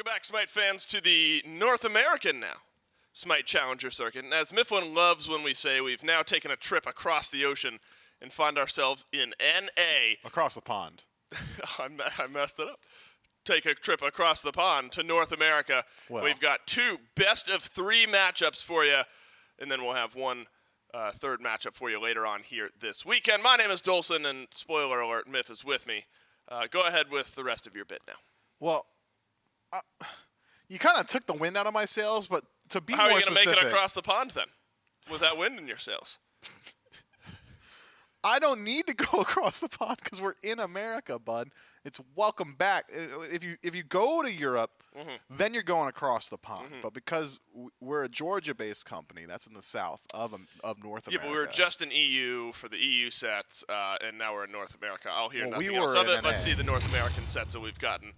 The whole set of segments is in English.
Welcome back, Smite fans, to the North American now Smite Challenger Circuit. And as Mifflin loves when we say, we've now taken a trip across the ocean and find ourselves in NA. Across the pond. I messed it up. Take a trip across the pond to North America. Well. We've got two best-of-3 matchups for you, and then we'll have one third matchup for you later on here this weekend. My name is Dolson, and spoiler alert, Miff is with me. Go ahead with the rest of your bit now. Well, you kind of took the wind out of my sails, but to be How more are you going to specific, make it across the pond then, with that wind in your sails? I don't need to go across the pond because we're in America, bud. It's welcome back. If you go to Europe, then you're going across the pond. But because we're a Georgia-based company, that's in the south of North America. Yeah, but we were just in EU for the EU sets, and now we're in North America. I'll hear Well, nothing we else were of in it. Let's see the North American sets that we've gotten,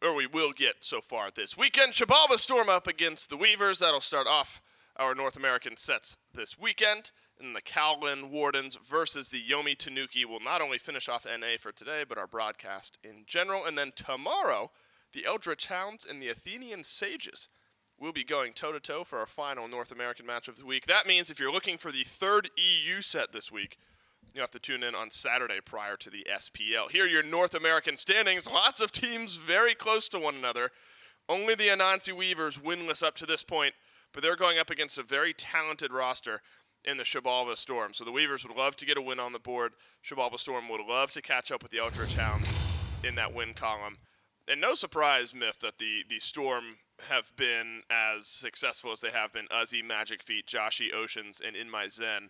or we will get so far this weekend. Xibalba storm up against the Weavers. That'll start off our North American sets this weekend. And the Kowlin Wardens versus the Yomi Tanuki will not only finish off NA for today, but our broadcast in general. And then tomorrow, the Eldritch Hounds and the Athenian Sages will be going toe-to-toe for our final North American match of the week. That means if you're looking for the third EU set this week, you have to tune in on Saturday prior to the SPL. Here are your North American standings. Lots of teams very close to one another. Only the Anansi Weavers winless up to this point, but they're going up against a very talented roster in the Xibalba Storm. So the Weavers would love to get a win on the board. Xibalba Storm would love to catch up with the Eldritch Hounds in that win column. And no surprise, Myth, that the Storm have been as successful as they have been. Uzi, Magic Feet, Joshi, Oceans, and In My Zen.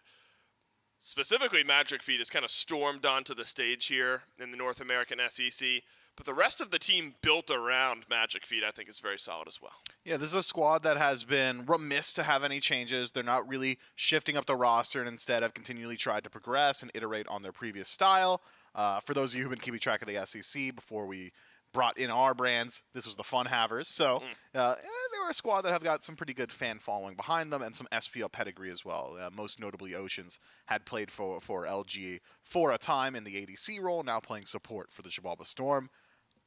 Specifically, Magic Feet has kind of stormed onto the stage here in the North American SEC. But the rest of the team built around Magic Feet, I think, is very solid as well. Yeah, this is a squad that has been remiss to have any changes. They're not really shifting up the roster and instead have continually tried to progress and iterate on their previous style. For those of you who've been keeping track of the SEC before we brought in our brands, this was the Fun Havers. So they were a squad that have got some pretty good fan following behind them and some SPL pedigree as well. Most notably, Oceans had played for LG for a time in the ADC role, now playing support for the Xibalba Storm.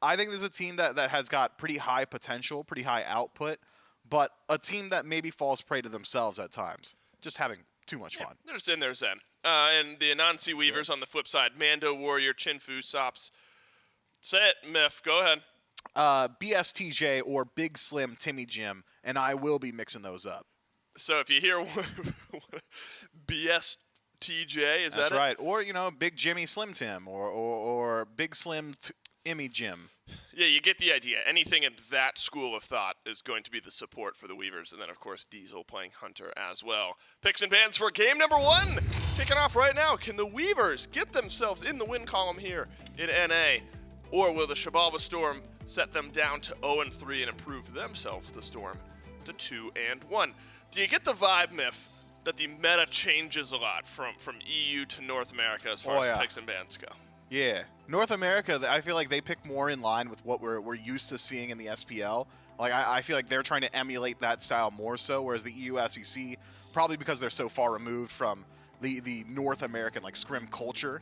I think this is a team that has got pretty high potential, pretty high output, but a team that maybe falls prey to themselves at times, just having too much fun. There's in, there's in. And the Anansi Weavers good on the flip side, Mando, Warrior, Chinfu, Sops. Say it, Miff. Go ahead. BSTJ or Big Slim Timmy Jim, and I will be mixing those up. So if you hear BSTJ, is that That's right. Or, Big Jimmy Slim Tim or Big Slim Immy Jim. Yeah, you get the idea. Anything in that school of thought is going to be the support for the Weavers. And then, of course, Diesel playing Hunter as well. Picks and bans for game number 1. Kicking off right now. Can the Weavers get themselves in the win column here in NA? Or will the Xibalba Storm set them down to 0-3 and improve themselves, the Storm, to 2-1? Do you get the vibe, Miff, that the meta changes a lot from EU to North America as far as picks and bans go? Yeah. North America, I feel like they pick more in line with what we're used to seeing in the SPL. Like, I feel like they're trying to emulate that style more so, whereas the EU SEC, probably because they're so far removed from the North American, scrim culture.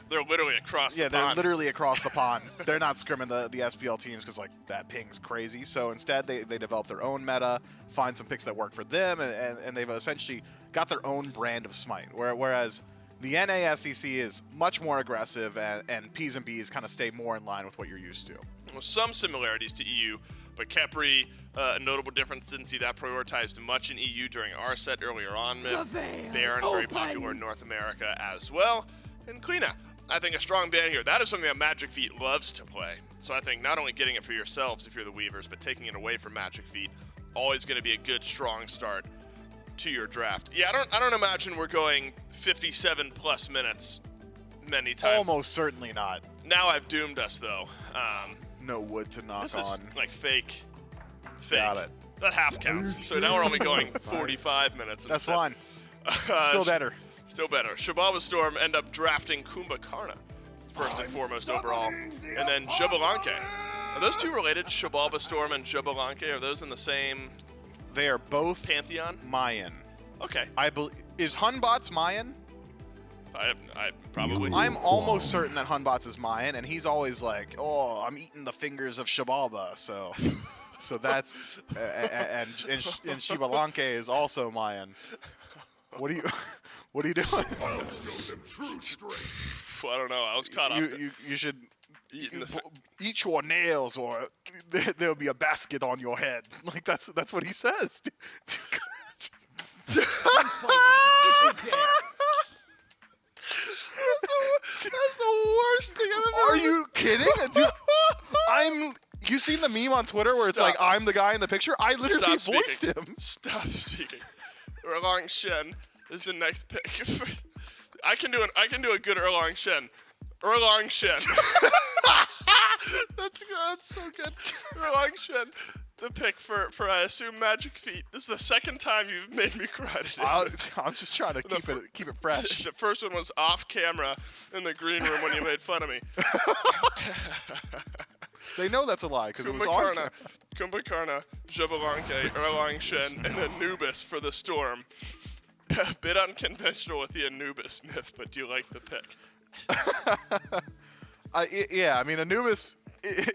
They're literally across the pond. Yeah, they're literally across the pond. They're not scrimming the SPL teams because, that ping's crazy. So instead, they develop their own meta, find some picks that work for them, and they've essentially got their own brand of Smite. Whereas the NA SEC is much more aggressive, and P's and B's kind of stay more in line with what you're used to. Well, some similarities to EU, but Kepri, a notable difference, didn't see that prioritized much in EU during our set earlier on. Baron, very popular in North America as well. And Kleena, I think a strong ban here. That is something that Magic Feet loves to play. So I think not only getting it for yourselves if you're the Weavers, but taking it away from Magic Feet, always going to be a good, strong start to your draft. Yeah, I don't imagine we're going 57+ minutes many times. Almost certainly not. Now I've doomed us, though. No wood to knock this on. Is fake. Got it. That half counts. So now we're only going 45 minutes. That's fine. Still better. Still better. Xibalba Storm end up drafting Kumbhakarna first and foremost overall, and then Xibalanque. Are those two related? Xibalba Storm and Xibalanque, are those in the same? They are both pantheon. Mayan. Okay. Is Hunbots Mayan? I probably. I'm almost certain that Hunbots is Mayan, and he's always like, "Oh, I'm eating the fingers of Xibalba." So So that's and Xibalba is also Mayan. What are you doing? I don't know. I was caught off. You should Eating eat your nails, or there'll be a basket on your head. Like that's what he says. That's the worst thing I've ever. Are you kidding? Dude, you seen the meme on Twitter where it's like, I'm the guy in the picture? I literally voiced him. Stop speaking. Erlang Shen is the next pick. I can do a good Erlang Shen. Erlang Shen. That's so good. Erlang Shen. The pick for I assume Magic Feet. This is the second time you've made me cry today. I'm just trying to keep it fresh. The first one was off camera in the green room when you made fun of me. They know that's a lie because it was on camera. Kumbhakarna, Xibalba, Erlang Shen, and Anubis for the Storm. A bit unconventional with the Anubis myth, but do you like the pick? Yeah, I mean, Anubis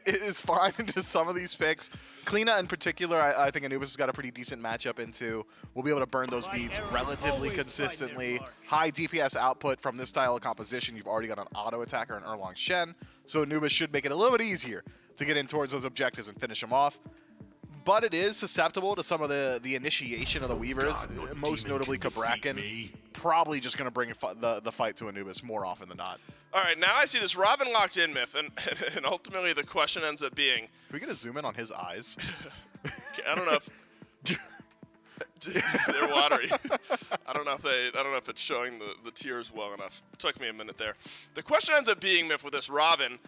is fine into some of these picks. Kleena in particular, I think Anubis has got a pretty decent matchup into. We'll be able to burn those beads relatively consistently. High DPS output from this style of composition. You've already got an auto attacker in Erlang Shen, so Anubis should make it a little bit easier to get in towards those objectives and finish them off. But it is susceptible to some of the initiation of the Weavers, most notably Kabrakan. Probably just going to bring the fight to Anubis more often than not. All right, now I see this Robin locked in myth, and ultimately the question ends up being... Are we going to zoom in on his eyes? I don't know if... They're watery. I don't know if it's showing the tears well enough. It took me a minute there. The question ends up being, myth, with this Robin...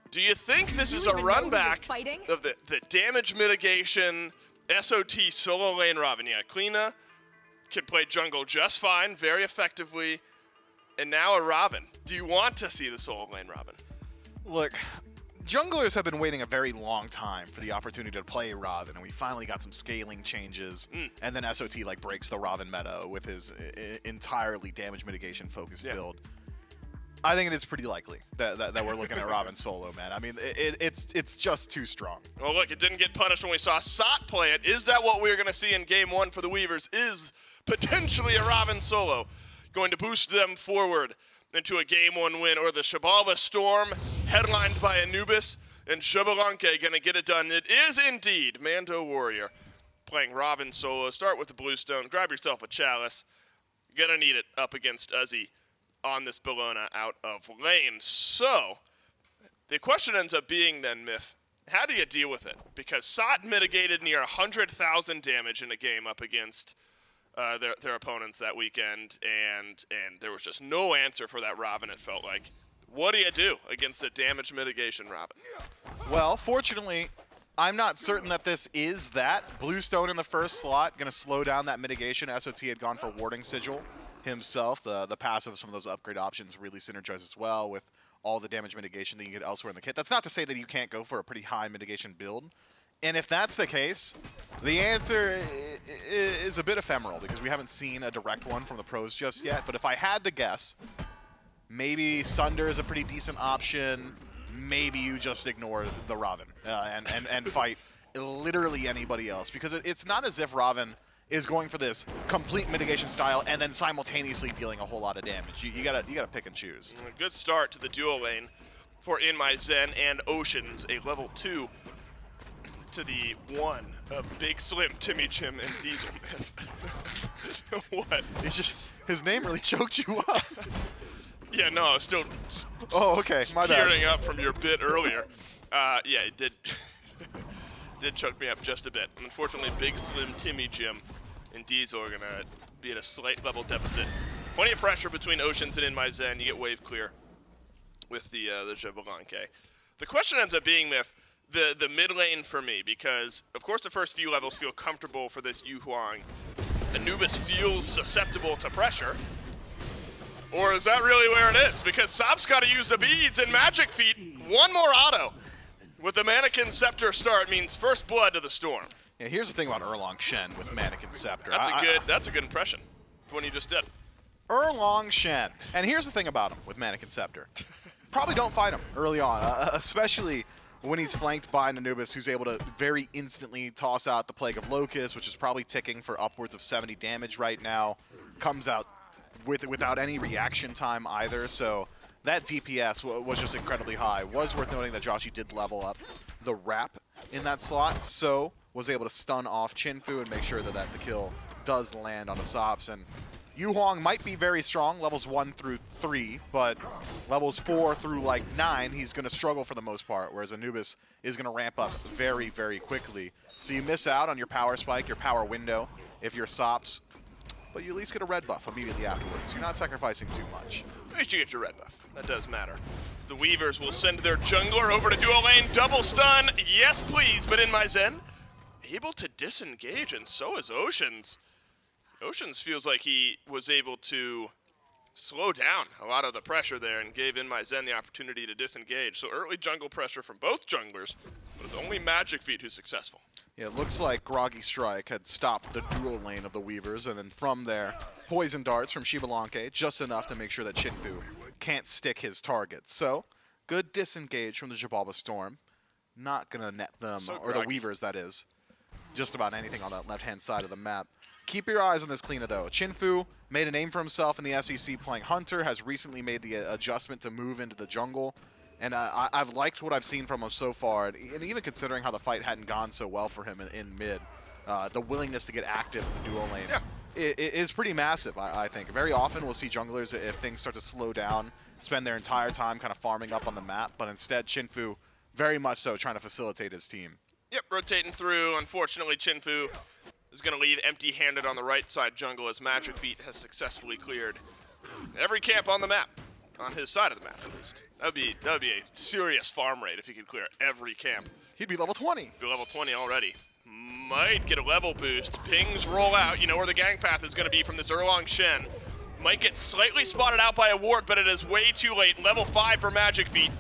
Do you think this is a run back of the damage mitigation SOT solo lane Robin? Yeah, Kleena can play jungle just fine, very effectively, and now a Robin. Do you want to see the solo lane Robin? Look, junglers have been waiting a very long time for the opportunity to play Robin, and we finally got some scaling changes, and then SOT like breaks the Robin meta with his entirely damage mitigation focused build. I think it is pretty likely that we're looking at Robin solo, man. I mean, it's just too strong. Well, look, it didn't get punished when we saw Sot play it. Is that what we're going to see in Game 1 for the Weavers? Is potentially a Robin solo going to boost them forward into a Game 1 win? Or the Xibalba Storm, headlined by Anubis, and Xibalba going to get it done? It is indeed Mando Warrior playing Robin solo. Start with the Bluestone. Grab yourself a Chalice. You're going to need it up against Uzi on this Bellona out of lane. So, the question ends up being then, Myth, how do you deal with it? Because Sot mitigated near 100,000 damage in a game up against their opponents that weekend, and there was just no answer for that Robin, it felt like. What do you do against a damage mitigation Robin? Well, fortunately, I'm not certain that this is that. Bluestone in the first slot, going to slow down that mitigation. SOT had gone for Warding Sigil himself. The passive of some of those upgrade options really synergizes well with all the damage mitigation that you get elsewhere in the kit. That's not to say that you can't go for a pretty high mitigation build. And if that's the case, the answer is a bit ephemeral because we haven't seen a direct one from the pros just yet. But if I had to guess, maybe Sunder is a pretty decent option. Maybe you just ignore the Robin and fight literally anybody else, because it's not as if Robin is going for this complete mitigation style and then simultaneously dealing a whole lot of damage. You gotta pick and choose. A good start to the duo lane for In My Zen and Oceans, a level 2 to the 1 of Big Slim, Timmy Jim, and Diesel. What? His name really choked you up. Yeah, no, I was still tearing up from your bit earlier. Yeah, it did did choke me up just a bit. Unfortunately, Big Slim, Timmy Jim, and Diesel are going to be at a slight level deficit. Plenty of pressure between Oceans and In My Zen. You get wave clear with the Xibalba. The question ends up being with the mid lane for me, because, of course, the first few levels feel comfortable for this Yu Huang. Anubis feels susceptible to pressure. Or is that really where it is? Because Sop's got to use the beads and Magic Feet. One more auto. With the Mannequin Scepter start means first blood to the Storm. Yeah, here's the thing about Erlang Shen with Mannequin Scepter. That's a good impression. The one you just did. Erlang Shen. And here's the thing about him with Mannequin Scepter. Probably don't fight him early on, especially when he's flanked by an Anubis who's able to very instantly toss out the Plague of Locusts, which is probably ticking for upwards of 70 damage right now, comes out without any reaction time either, so that DPS was just incredibly high. Was worth noting that Joshi did level up the wrap in that slot, so was able to stun off Chinfu and make sure that the kill does land on the Sops. And Yu Huang might be very strong, levels 1 through 3, but levels 4 through like 9, he's going to struggle for the most part, whereas Anubis is going to ramp up very, very quickly. So you miss out on your power spike, your power window, if you're Sops, but you at least get a red buff immediately afterwards. You're not sacrificing too much. At least you get your red buff. That does matter. So the Weavers will send their jungler over to dual lane, double stun. Yes, please, but in my Zen, able to disengage, and so is Oceans. Oceans feels like he was able to slow down a lot of the pressure there and gave in my Zen the opportunity to disengage. So early jungle pressure from both junglers, but it's only Magic Feet who's successful. Yeah, it looks like Groggy Strike had stopped the dual lane of the Weavers, and then from there, Poison Darts from Xibalba, just enough to make sure that Chinfu can't stick his target. So, good disengage from the Xibalba Storm. Not going to net them, So or the Weavers, that is, just about anything on that left-hand side of the map. Keep your eyes on this Cleana, though. Chinfu made a name for himself in the SEC playing Hunter, has recently made the adjustment to move into the jungle. And I've liked what I've seen from him so far, and even considering how the fight hadn't gone so well for him in mid, the willingness to get active in the dual lane is pretty massive, I think. Very often we'll see junglers, if things start to slow down, spend their entire time kind of farming up on the map, but instead Chinfu, very much so, trying to facilitate his team. Yep, rotating through. Unfortunately, Chinfu is going to leave empty-handed on the right side jungle as Magic Feet has successfully cleared every camp on the map. On his side of the map, at least. That would be a serious farm rate if he could clear every camp. He'd be level 20. Be level 20 already. Might get a level boost. Pings roll out. You know where the gang path is going to be from this Erlang Shen. Might get slightly spotted out by a ward, but it is way too late. Level 5 for Magic Feet.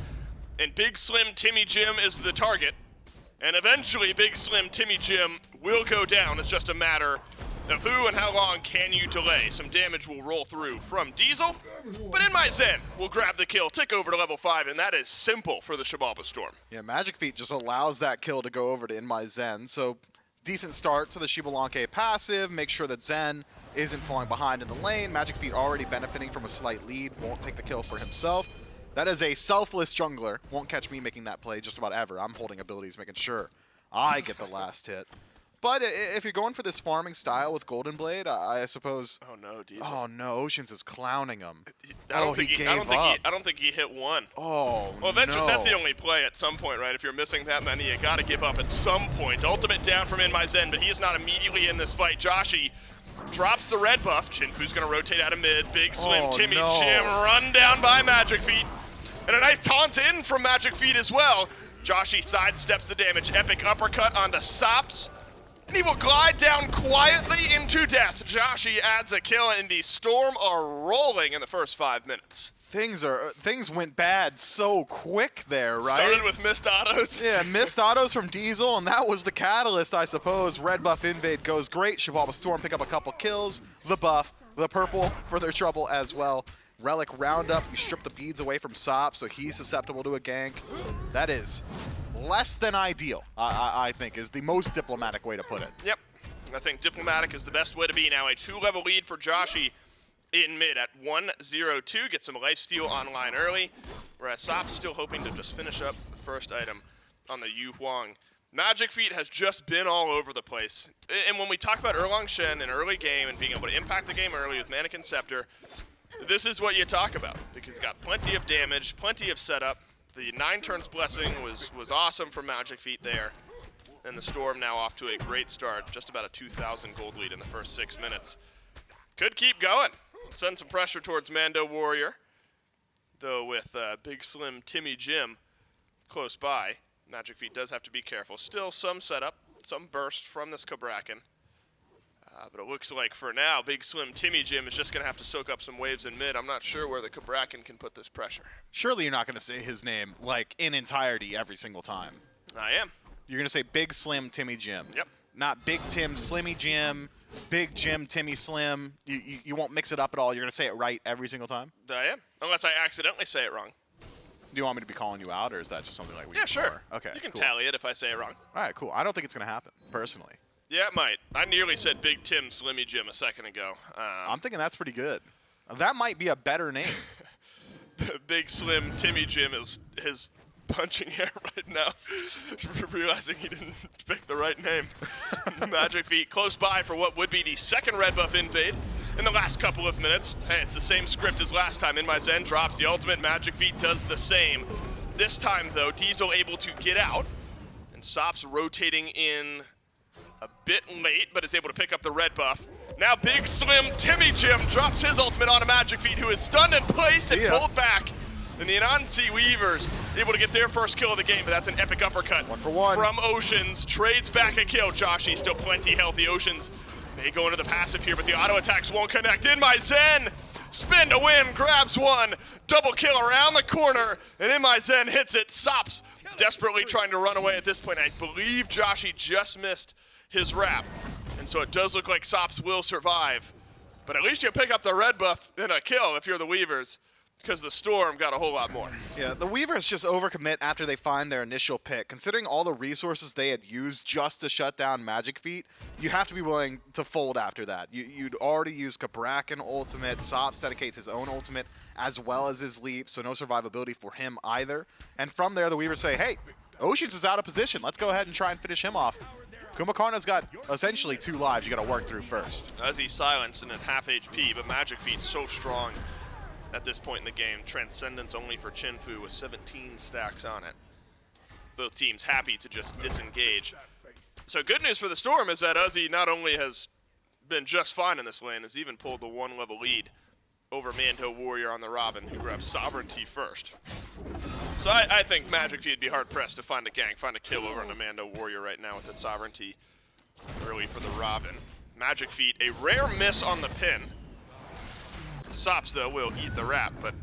And Big Slim Timmy Jim is the target. And eventually, Big Slim Timmy Jim will go down. It's just a matter of who and how long can you delay. Some damage will roll through from Diesel, but in my Zen, we'll grab the kill, tick over to level 5, and that is simple for the Xibalba Storm. Yeah, Magic Feet just allows that kill to go over to In My Zen, so decent start to the Xibalba passive, make sure that Zen isn't falling behind in the lane. Magic Feet already benefiting from a slight lead, won't take the kill for himself. That is a selfless jungler, won't catch me making that play just about ever. I'm holding abilities, making sure I get the last hit. But if you're going for this farming style with Golden Blade, I suppose... Oh no, Diesel. Oh no, Oceans is clowning him. I don't think he hit one. Oh, well, eventually, no. that's the only play at some point, right? If you're missing that many, you gotta give up at some point. Ultimate down from In My Zen, but he is not immediately in this fight. Joshi drops the red buff. Chinfu's gonna rotate out of mid. Big Slim Timmy Jim run down by Magic Feet. And a nice taunt in from Magic Feet as well. Joshi sidesteps the damage. Epic uppercut onto Sops. And he will glide down quietly into death. Joshi adds a kill, and the Storm are rolling in the first 5 minutes. Things went bad so quick there, right? Started with missed autos. Yeah, missed autos from Diesel, and that was the catalyst, I suppose. Red buff invade goes great. Xibalba Storm pick up a couple kills. The buff, the purple for their trouble as well. Relic Roundup, you strip the beads away from Sop, so he's susceptible to a gank. That is less than ideal, I think, is the most diplomatic way to put it. Yep. I think diplomatic is the best way to be now. A 2-level lead for Joshi in mid at 1-0-2. Get some lifesteal online early, whereas Sop's still hoping to just finish up the first item on the Yu Huang. Magic Feet has just been all over the place. And when we talk about Erlang Shen in early game and being able to impact the game early with Mannequin Scepter, this is what you talk about, because he's got plenty of damage, plenty of setup. The 9 turns blessing was awesome for Magic Feet there. And the Storm now off to a great start, just about a 2,000 gold lead in the first 6 minutes. Could keep going. Send some pressure towards Mando Warrior, though with Big Slim Timmy Jim close by. Magic Feet does have to be careful. Still some setup, some burst from this Cabrakan. But it looks like for now, Big Slim Timmy Jim is just going to have to soak up some waves in mid. I'm not sure where the Cabrakan can put this pressure. Surely you're not going to say his name, like, in entirety every single time. I am. You're going to say Big Slim Timmy Jim. Yep. Not Big Tim Slimmy Jim, Big Jim Timmy Slim. You won't mix it up at all. You're going to say it right every single time? I am. Unless I accidentally say it wrong. Do you want me to be calling you out, or is that just something like we Yeah, sure. ignore? Okay, You can cool. tally it if I say it wrong. All right, cool. I don't think it's going to happen, personally. Yeah, it might. I nearly said Big Tim Slimmy Jim a second ago. I'm thinking that's pretty good. That might be a better name. Big Slim Timmy Jim is his punching air right now, realizing he didn't pick the right name. Magic Feet close by for what would be the second red buff invade in the last couple of minutes. Hey, it's the same script as last time. In My Zen drops the ultimate. Magic Feet does the same. This time, though, Diesel able to get out, and Sops rotating in a bit late, but is able to pick up the red buff. Now Big Slim Timmy Jim drops his ultimate on a Magic Feet, who is stunned in place and pulled back. And the Anansi Weavers able to get their first kill of the game, but that's an epic uppercut 1-for-1 from Oceans. Trades back a kill. Joshy still plenty healthy. Oceans may go into the passive here, but the auto attacks won't connect. In My Zen, spin to win, grabs one, double kill around the corner, and In My Zen hits it. Sops desperately trying to run away at this point. I believe Joshy just missed his wrap, and so it does look like Sops will survive. But at least you pick up the red buff in a kill if you're the Weavers, because the Storm got a whole lot more. Yeah, the Weavers just overcommit after they find their initial pick. Considering all the resources they had used just to shut down Magic Feet, you have to be willing to fold after that. You'd already used Cabrakan ultimate. Sops dedicates his own ultimate as well as his leap, so no survivability for him either. And from there, the Weavers say, hey, Oceans is out of position. Let's go ahead and try and finish him off. Kumakarna's got essentially 2 lives you got to work through first. As he's silenced and at half HP, but Magic Feet's so strong at this point in the game. Transcendence only for Chinfu with 17 stacks on it. Both teams happy to just disengage. So good news for the Storm is that Uzi not only has been just fine in this lane, has even pulled the 1-level lead over Mando Warrior on the Robin, who grabs Sovereignty first. So I think Magic Feet would be hard-pressed to find a gank, find a kill over on the Mando Warrior right now with the Sovereignty early for the Robin. Magic Feet, a rare miss on the pin. Sops, though, will eat the wrap, but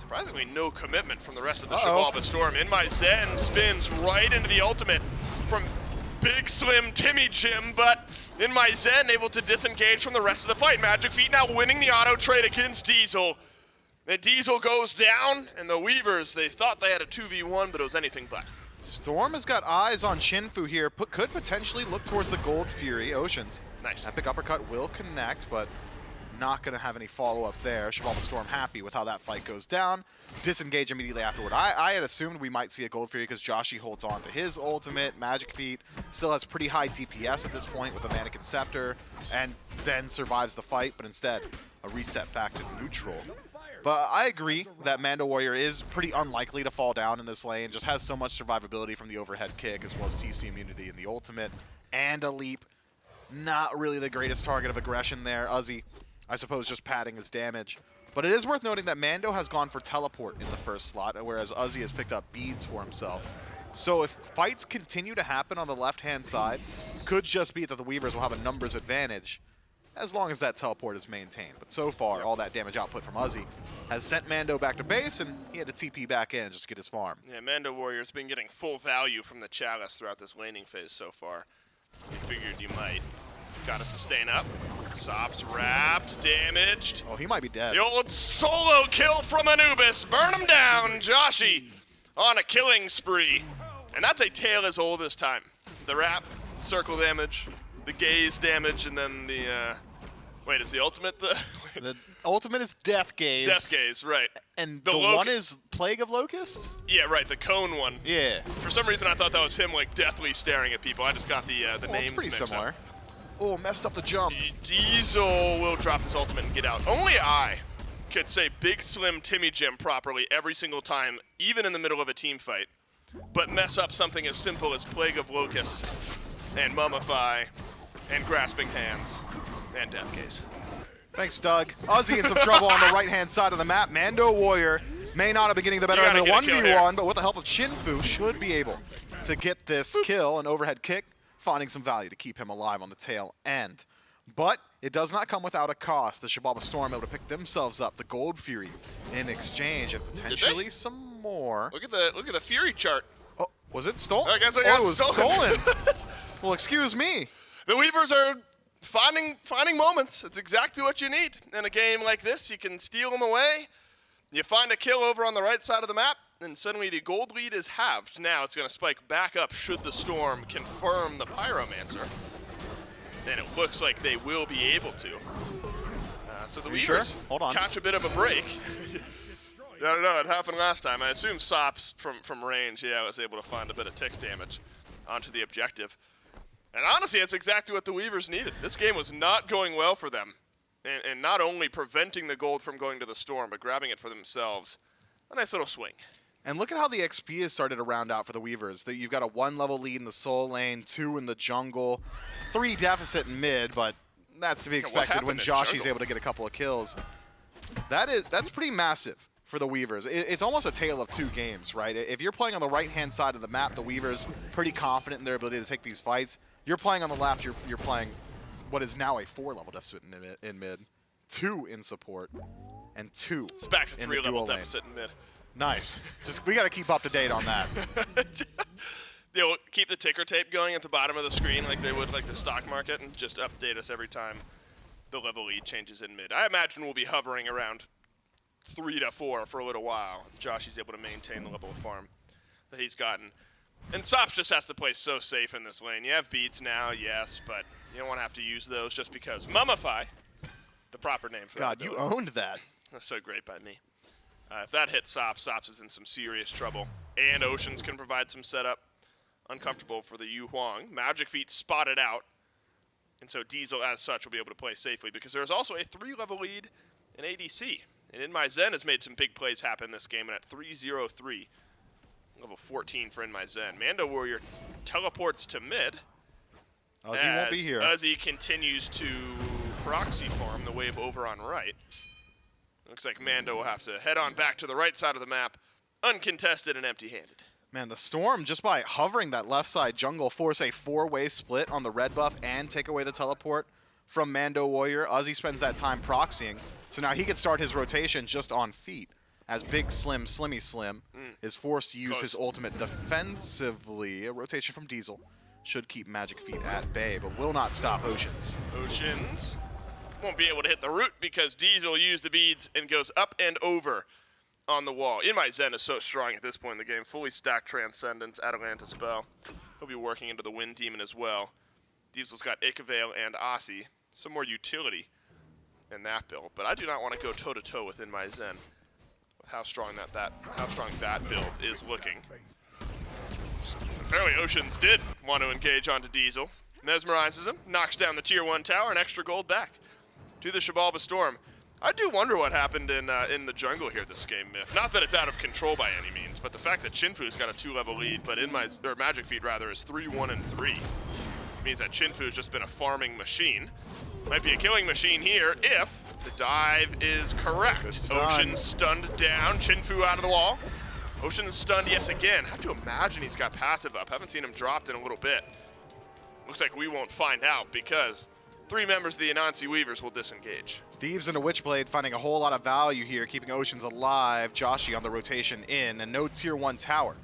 surprisingly no commitment from the rest of the Xibalba Storm. In My Zen spins right into the ultimate from Big Slim Timmy Jim, but In My Zen able to disengage from the rest of the fight. Magic Feet now winning the auto trade against Diesel. And Diesel goes down, and the Weavers, they thought they had a 2v1, but it was anything but. Storm has got eyes on Chinfu here, could potentially look towards the Gold Fury, Oceans. Nice. Epic uppercut will connect, but not going to have any follow-up there. Xibalba Storm happy with how that fight goes down. Disengage immediately afterward. I had assumed we might see a Gold Fury because Joshy holds on to his ultimate. Magic Feet still has pretty high DPS at this point with a Mannequin Scepter, and Zen survives the fight, but instead a reset back to neutral. But I agree that Mando Warrior is pretty unlikely to fall down in this lane. Just has so much survivability from the overhead kick as well as CC immunity in the ultimate and a leap. Not really the greatest target of aggression there. Uzi, I suppose, just padding his damage. But it is worth noting that Mando has gone for teleport in the first slot, whereas Uzi has picked up beads for himself. So if fights continue to happen on the left-hand side, could just be that the Weavers will have a numbers advantage as long as that teleport is maintained. But so far, all that damage output from Uzi has sent Mando back to base, and he had to TP back in just to get his farm. Yeah, Mando Warrior's been getting full value from the Chalice throughout this laning phase so far. You figured you might. Gotta sustain up. Sops wrapped, damaged. Oh, he might be dead. The old solo kill from Anubis. Burn him down. Joshy on a killing spree. And that's a tale as old as time. The wrap, circle damage, the gaze damage, and then the, wait, is the ultimate the... The ultimate is Death Gaze. Death Gaze, right. And the one is Plague of Locusts? Yeah, right, the cone one. Yeah. For some reason, I thought that was him, like, deathly staring at people. I just got the names it's pretty mixed similar. up. Oh, messed up the jump. Diesel will drop his ultimate and get out. Only I could say Big Slim Timmy Jim properly every single time, even in the middle of a team fight, but mess up something as simple as Plague of Locusts and Mummify and Grasping Hands and Death Gaze. Thanks, Doug. Uzi in some trouble on the right-hand side of the map. Mando Warrior may not have been getting the better in the 1v1, but with the help of Chinfu, should be able to get this kill, an overhead kick, finding some value to keep him alive on the tail end. But it does not come without a cost. The Xibalba Storm able to pick themselves up the Gold Fury in exchange, and potentially some more. Look at the Fury chart. Oh, was it stolen? I guess I got it was stolen. Well, excuse me. The Weavers are finding moments. It's exactly what you need in a game like this. You can steal them away. You find a kill over on the right side of the map. and suddenly the gold lead is halved. Now it's going to spike back up should the Storm confirm the Pyromancer. And it looks like they will be able to. So the Weavers Hold on. catch a bit of a break. I don't know, it happened last time. I assume Sops from range, was able to find a bit of tick damage onto the objective. And honestly, that's exactly what the Weavers needed. This game was not going well for them. And not only preventing the gold from going to the Storm, but grabbing it for themselves. A nice little swing. And look at how the XP has started to round out for the Weavers. You've got a 1-level lead in the Soul Lane, 2 in the jungle, 3 deficit in mid, but that's to be expected when Joshy's able to get a couple of kills. That's pretty massive for the Weavers. It's almost a tale of 2 games, right? If you're playing on the right-hand side of the map, the Weavers pretty confident in their ability to take these fights. You're playing on the left, you're playing what is now a 4-level deficit in mid, 2 in support, and 2 It's back to in the 3-level dual lane. deficit in mid. Nice. We got to keep up to date on that. They'll keep the ticker tape going at the bottom of the screen like they would like the stock market and just update us every time the level lead changes in mid. I imagine we'll be hovering around 3 to 4 for a little while. Josh is able to maintain the level of farm that he's gotten. And Sops just has to play so safe in this lane. You have beats now, yes, but you don't want to have to use those just because. Mummify, the proper name for that. God, you owned that. That's so great by me. If that hits Sops, Sops is in some serious trouble. And Oceans can provide some setup. Uncomfortable for the Yu Huang. Magic Feet spotted out. And so Diesel, as such, will be able to play safely because there's also a 3-level lead in ADC. And In My Zen has made some big plays happen this game, and at 3-0-3, level 14 for In My Zen. Mando Warrior teleports to mid. Ozzy won't be here. Ozzy continues to proxy farm the wave over on right. Looks like Mando will have to head on back to the right side of the map, uncontested and empty-handed. Man, the Storm, just by hovering that left side jungle, force a 4-way split on the red buff and take away the teleport from Mando Warrior. Ozzy spends that time proxying, so now he can start his rotation just on feet, as Big Slim, Slimmy Slim, is forced to use his ultimate defensively. A rotation from Diesel should keep Magic Feet at bay, but will not stop Oceans. Oceans won't be able to hit the root because Diesel used the beads and goes up and over on the wall. In My Zen is so strong at this point in the game. Fully stacked Transcendence, Atalanta Spell. He'll be working into the Wind Demon as well. Diesel's got Ikavale and Aussie. Some more utility in that build, but I do not want to go toe-to-toe with In My Zen with how strong that build is looking. Apparently Oceans did want to engage onto Diesel. Mesmerizes him, knocks down the tier 1 tower, and extra gold back to the Xibalba Storm. I do wonder what happened in the jungle here this game, Myth. Not that it's out of control by any means, but the fact that Chinfu's got a 2-level lead, but Magic Feet rather is 3-1-3. Means that Chinfu's just been a farming machine. Might be a killing machine here if the dive is correct. Ocean stunned down, Chinfu out of the wall. Ocean's stunned yes again. I have to imagine he's got passive up. Haven't seen him dropped in a little bit. Looks like we won't find out because 3 members of the Anansi Weavers will disengage. Thieves and a Witchblade finding a whole lot of value here, keeping Oceans alive. Joshy on the rotation in, and no tier 1 tower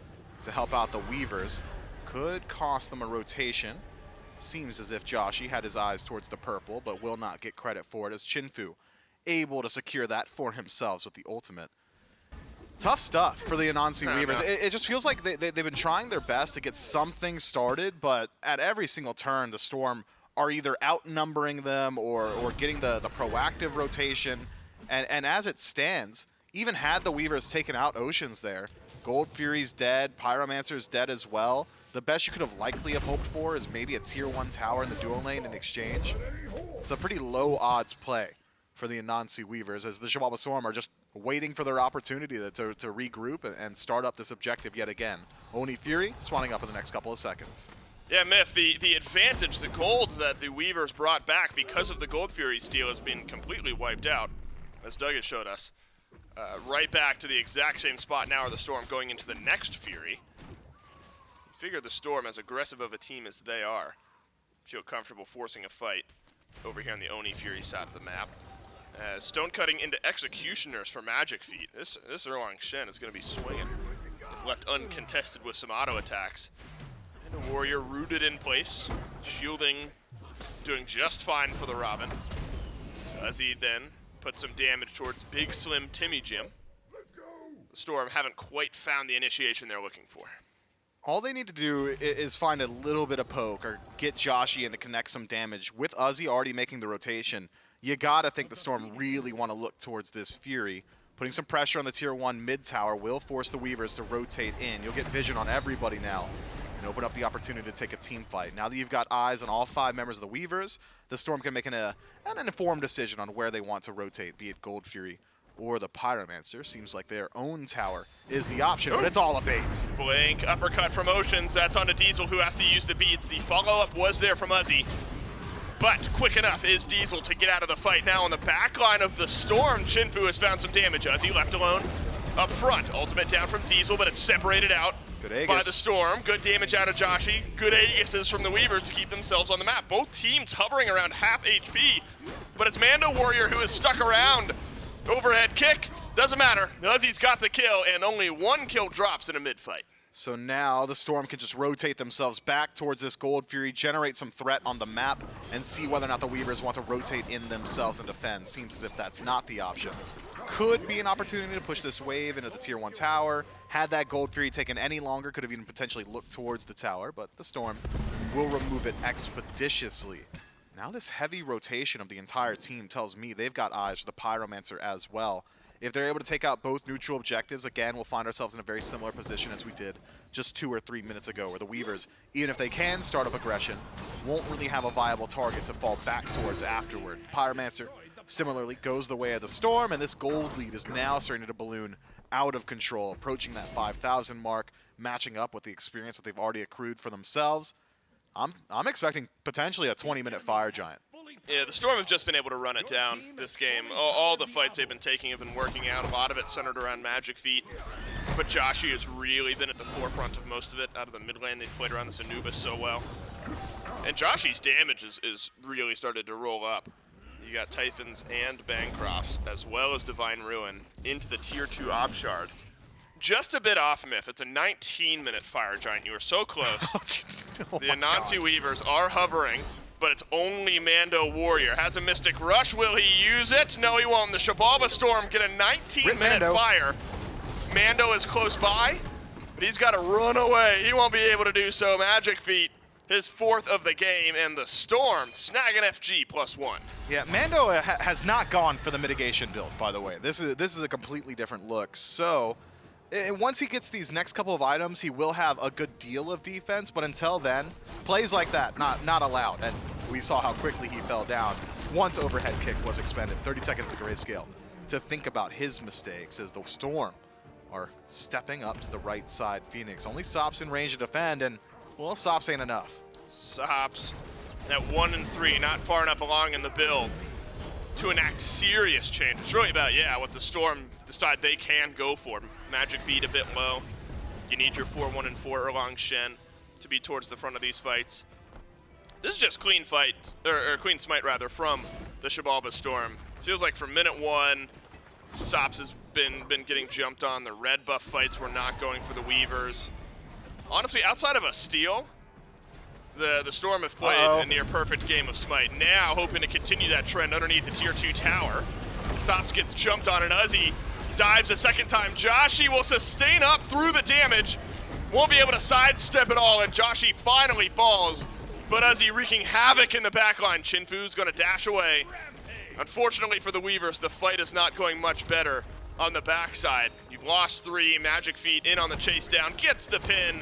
to help out the Weavers. Could cost them a rotation. Seems as if Joshy had his eyes towards the purple, but will not get credit for it as Chinfu able to secure that for himself with the ultimate. Tough stuff for the Anansi Weavers. It just feels like they've been trying their best to get something started, but at every single turn, the Storm are either outnumbering them or getting the proactive rotation. And as it stands, even had the Weavers taken out Oceans there, Gold Fury's dead, Pyromancer's dead as well. The best you could have likely have hoped for is maybe a tier 1 tower in the dual lane in exchange. It's a pretty low odds play for the Anansi Weavers as the Xibalba Storm are just waiting for their opportunity to regroup and start up this objective yet again. Oni Fury spawning up in the next couple of seconds. Yeah, Myth, the advantage, the gold that the Weavers brought back because of the Gold Fury steal has been completely wiped out, as Doug has showed us. Right back to the exact same spot now are the Storm going into the next Fury. Figure the Storm, as aggressive of a team as they are, feel comfortable forcing a fight over here on the Oni Fury side of the map. Stone cutting into Executioners for Magic Feet. This Erlang Shen is going to be swinging. If left uncontested with some auto attacks. And a Warrior rooted in place, shielding, doing just fine for the Robin. As he then puts some damage towards Big Slim Timmy Jim. the Storm haven't quite found the initiation they're looking for. All they need to do is find a little bit of poke or get Joshy in to connect some damage. With Uzi already making the rotation, you gotta think the Storm really want to look towards this Fury. Putting some pressure on the tier 1 mid tower will force the Weavers to rotate in. You'll get vision on everybody now and open up the opportunity to take a team fight. Now that you've got eyes on all 5 members of the Weavers, the Storm can make an informed decision on where they want to rotate, be it Gold Fury or the Pyromancer. Seems like their own tower is the option, but it's all a bait. Blink, uppercut from Oceans. That's onto Diesel, who has to use the beads. The follow-up was there from Uzi, but quick enough is Diesel to get out of the fight. Now on the back line of the Storm, Chinfu has found some damage. Uzi left alone up front. Ultimate down from Diesel, but it's separated out by the Storm. Good damage out of Joshy. Good Aegises from the Weavers to keep themselves on the map. Both teams hovering around half HP, but it's Mando Warrior who is stuck around. Overhead kick, doesn't matter. Uzi's got the kill, and only 1 kill drops in a mid-fight. So now the Storm can just rotate themselves back towards this Gold Fury, generate some threat on the map, and see whether or not the Weavers want to rotate in themselves and defend. Seems as if that's not the option. Could be an opportunity to push this wave into the tier 1 tower. Had that Gold Fury taken any longer, could have even potentially looked towards the tower, but the Storm will remove it expeditiously. Now this heavy rotation of the entire team tells me they've got eyes for the Pyromancer as well. If they're able to take out both neutral objectives, again, we'll find ourselves in a very similar position as we did just 2 or 3 minutes ago, where the Weavers, even if they can start up aggression, won't really have a viable target to fall back towards afterward. Pyromancer, similarly, goes the way of the Storm, and this gold lead is now starting to balloon out of control, approaching that 5,000 mark, matching up with the experience that they've already accrued for themselves. I'm expecting potentially a 20-minute Fire Giant. Yeah, the Storm have just been able to run it down this game. All the fights they've been taking have been working out. A lot of it centered around Magic Feet. But Joshy has really been at the forefront of most of it. Out of the mid lane, they've played around this Anubis so well. And Joshy's damage is really started to roll up. You got Typhons and Bancrofts, as well as Divine Ruin, into the tier 2 Obshard. Just a bit off, Myth. It's a 19-minute Fire Giant. You were so close. The Anansi Weavers are hovering, but it's only Mando Warrior. Has a Mystic Rush. Will he use it? No, he won't. The Xibalba Storm get a 19-minute fire. Mando is close by, but he's got to run away. He won't be able to do so. Magic Feet, his 4th of the game, and the Storm snag an FG +1. Yeah, Mando has not gone for the mitigation build, by the way. This is a completely different look. So once he gets these next couple of items, he will have a good deal of defense, but until then, plays like that, not allowed. And we saw how quickly he fell down once overhead kick was expended. 30 seconds to grayscale to think about his mistakes as the Storm are stepping up to the right side. Phoenix only Sops in range to defend, and, well, Sops ain't enough. Sops at 1 and 3, not far enough along in the build to enact serious change. It's really about, what the Storm decide they can go for. Magic Feet a bit low. You need your 4-1 and 4 Erlang Shen to be towards the front of these fights. This is just clean fight, or clean smite rather, from the Xibalba Storm. Feels like from minute 1, Sops has been getting jumped on. The red buff fights were not going for the Weavers. Honestly, outside of a steal, the Storm have played a near perfect game of Smite. Now hoping to continue that trend underneath the tier 2 tower. Sops gets jumped on, and Uzi dives a second time. Joshy will sustain up through the damage. Won't be able to sidestep it all, and Joshy finally falls. But Uzi wreaking havoc in the backline. Chinfu's going to dash away. Unfortunately for the Weavers, the fight is not going much better on the backside. You've lost 3. Magic Feet in on the chase down. Gets the pin.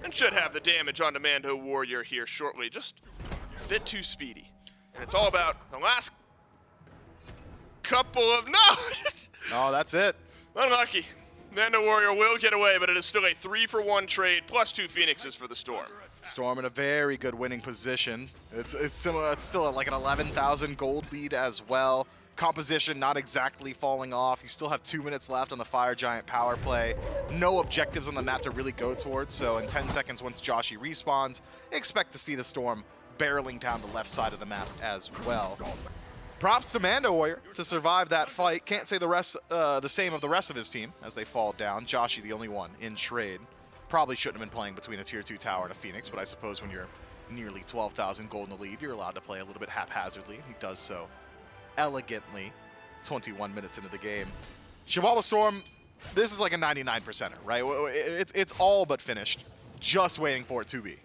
And should have the damage onto Mando Warrior here shortly. Just a bit too speedy. And it's all about the last couple of... No! Oh, that's it. Unlucky. Mando Warrior will get away, but it is still a 3-for-1 trade, +2 Phoenixes for the Storm. Storm in a very good winning position. It's similar. It's still like an 11,000 gold lead as well. Composition not exactly falling off. You still have 2 minutes left on the Fire Giant power play. No objectives on the map to really go towards, so in 10 seconds once Joshy respawns, expect to see the Storm barreling down the left side of the map as well. Props to Mando Warrior to survive that fight. Can't say the same of the rest of his team as they fall down. Joshy the only one in trade. Probably shouldn't have been playing between a tier 2 tower and a Phoenix, but I suppose when you're nearly 12,000 gold in the lead, you're allowed to play a little bit haphazardly. He does so elegantly 21 minutes into the game. Xibalba Storm this is like a 99%er, right? It's all but finished, just waiting for it to be.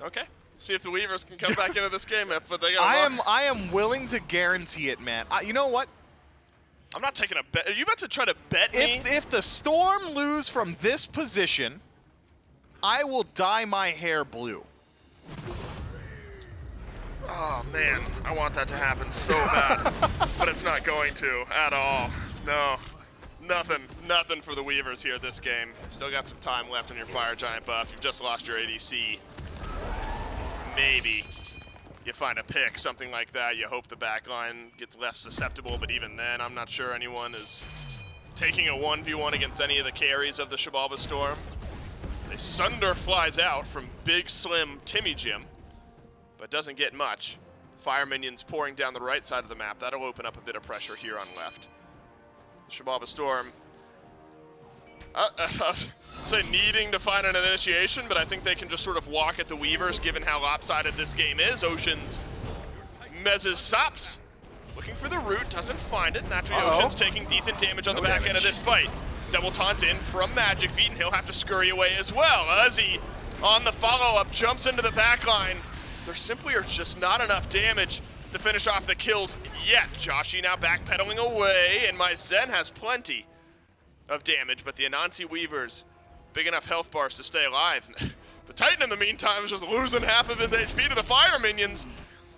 Okay. See if the Weavers can come back into this game. If they go I am willing to guarantee it, man. You know what? I'm not taking a bet. Are you about to try to bet me? If the Storm lose from this position, I will dye my hair blue. Oh, man. I want that to happen so bad. But it's not going to at all. No. Nothing for the Weavers here this game. Still got some time left on your Fire Giant buff. You've just lost your ADC. Maybe you find a pick, something like that. You hope the backline gets less susceptible, but even then, I'm not sure anyone is taking a 1v1 against any of the carries of the Xibalba Storm. The Sunder flies out from Big Slim Timmy Jim, but doesn't get much. Fire minions pouring down the right side of the map. That'll open up a bit of pressure here on left. The Xibalba Storm, say needing to find an initiation, but I think they can just sort of walk at the Weavers given how lopsided this game is. Oceans mezzes Sops, looking for the root, doesn't find it. Naturally, Ocean's taking decent damage on the back end of this fight. Double taunt in from Magic Feet, and he'll have to scurry away as well. Uzzy on the follow-up jumps into the back line. There simply are just not enough damage to finish off the kills yet. Joshi now backpedaling away, and my Zen has plenty of damage, but the Anansi Weavers, big enough health bars to stay alive. The Titan, in the meantime, is just losing half of his HP to the Fire Minions,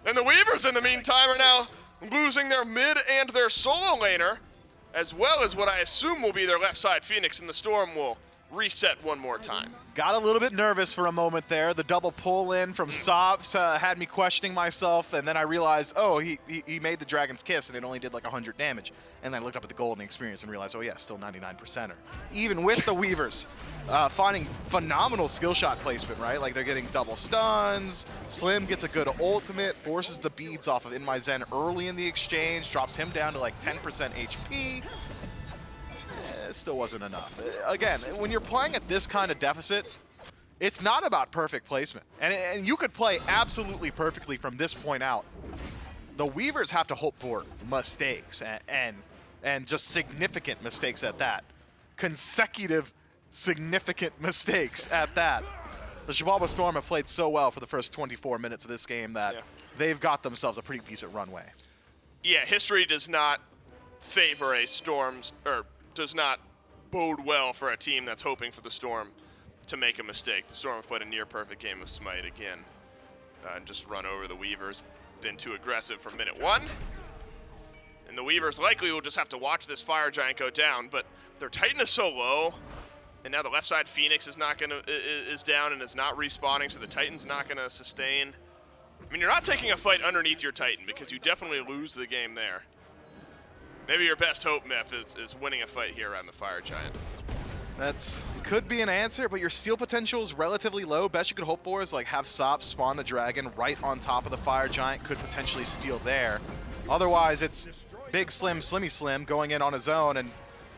and the Weavers, in the meantime, are now losing their mid and their solo laner, as well as what I assume will be their left side Phoenix, and the Storm will reset one more time. Got a little bit nervous for a moment there. The double pull in from Sops had me questioning myself, and then I realized, oh, he made the Dragon's Kiss, and it only did like 100 damage. And then I looked up at the golden experience and realized, oh yeah, still 99%er. Even with the Weavers, finding phenomenal skill shot placement, right? Like they're getting double stuns. Slim gets a good ultimate, forces the beads off of In My Zen early in the exchange, drops him down to like 10% HP. It still wasn't enough. Again, when you're playing at this kind of deficit, it's not about perfect placement. And you could play absolutely perfectly from this point out. The Weavers have to hope for mistakes and just significant mistakes at that. Consecutive significant mistakes at that. The Xibalba Storm have played so well for the first 24 minutes of this game that they've got themselves a pretty decent runway. Yeah, history does not favor a Storm's, or does not bode well for a team that's hoping for the Storm to make a mistake. The Storm have played a near-perfect game of Smite again and just run over the Weavers. Been too aggressive from minute one. And the Weavers likely will just have to watch this Fire Giant go down, but their Titan is so low, and now the left side Phoenix is down and is not respawning, so the Titan's not gonna sustain. I mean, you're not taking a fight underneath your Titan because you definitely lose the game there. Maybe your best hope, Myth, is winning a fight here around the Fire Giant. That's could be an answer, but your steal potential is relatively low. Best you could hope for is like have Sop spawn the dragon right on top of the Fire Giant, could potentially steal there. Otherwise, it's Big Slim, Slimmy Slim going in on his own and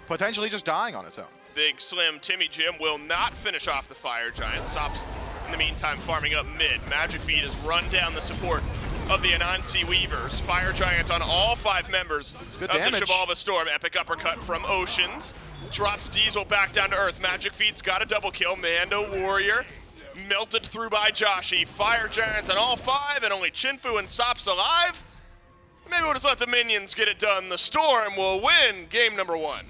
potentially just dying on his own. Big Slim Timmy Jim will not finish off the Fire Giant. Sop's, in the meantime, farming up mid. Magic Feet has run down the support of the Anansi Weavers. Fire Giant on all 5 members of the Xibalba Storm. Epic uppercut from Oceans. Drops Diesel back down to earth. Magic Feet's got a double kill. Mando Warrior melted through by Joshi. Fire Giant on all 5 and only Chinfu and Sops alive. Maybe we'll just let the minions get it done. The Storm will win game number 1.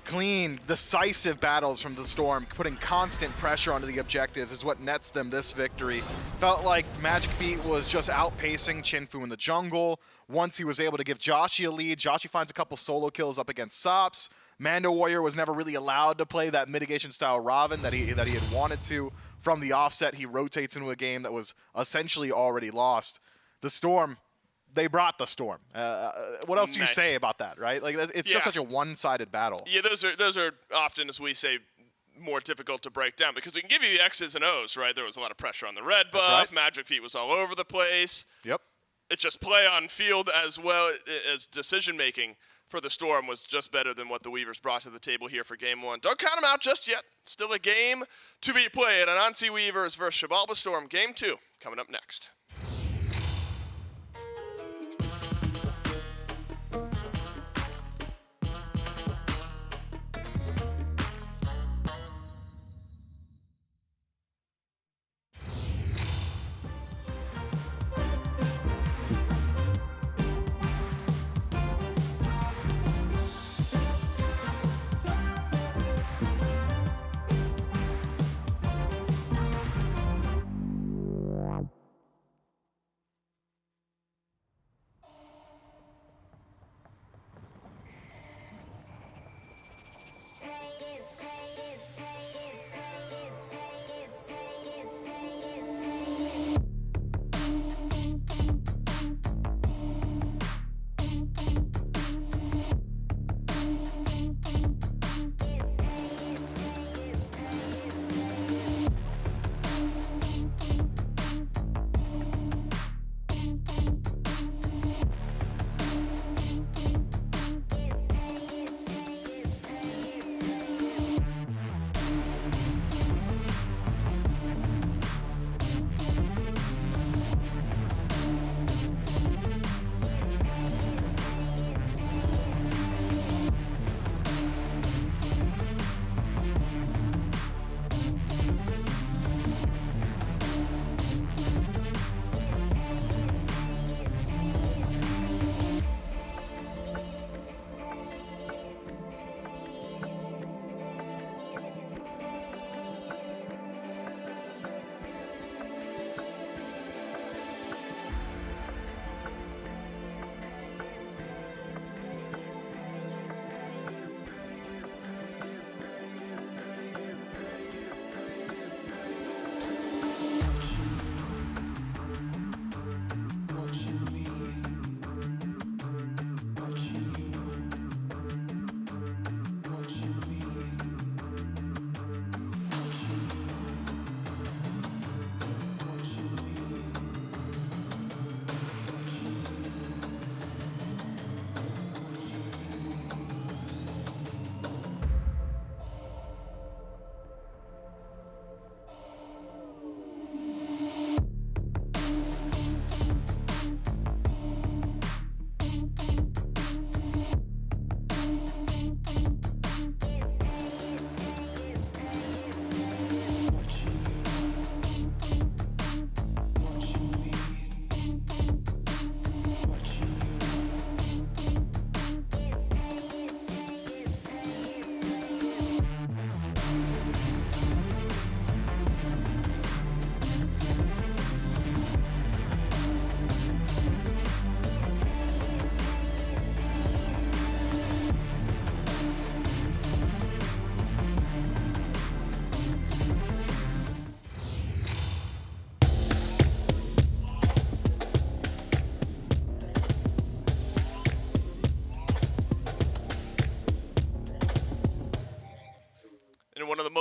Clean, decisive battles from the Storm, putting constant pressure onto the objectives is what nets them this victory. Felt like Magic Feet was just outpacing Chinfu in the jungle. Once he was able to give Joshi a lead, Joshi finds a couple solo kills up against Sops. Mando Warrior was never really allowed to play that mitigation style Robin that he had wanted to. From the offset, he rotates into a game that was essentially already lost. The Storm, they brought the Storm. What else do you say about that, right? Like it's just such a one-sided battle. Yeah, those are often, as we say, more difficult to break down because we can give you the X's and O's, right? There was a lot of pressure on the red buff. Right. Magic Feet was all over the place. Yep. It's just play on field as well as decision-making for the Storm was just better than what the Weavers brought to the table here for game 1. Don't count them out just yet. Still a game to be played. Anansi Weavers versus Xibalba Storm. Game 2 coming up next.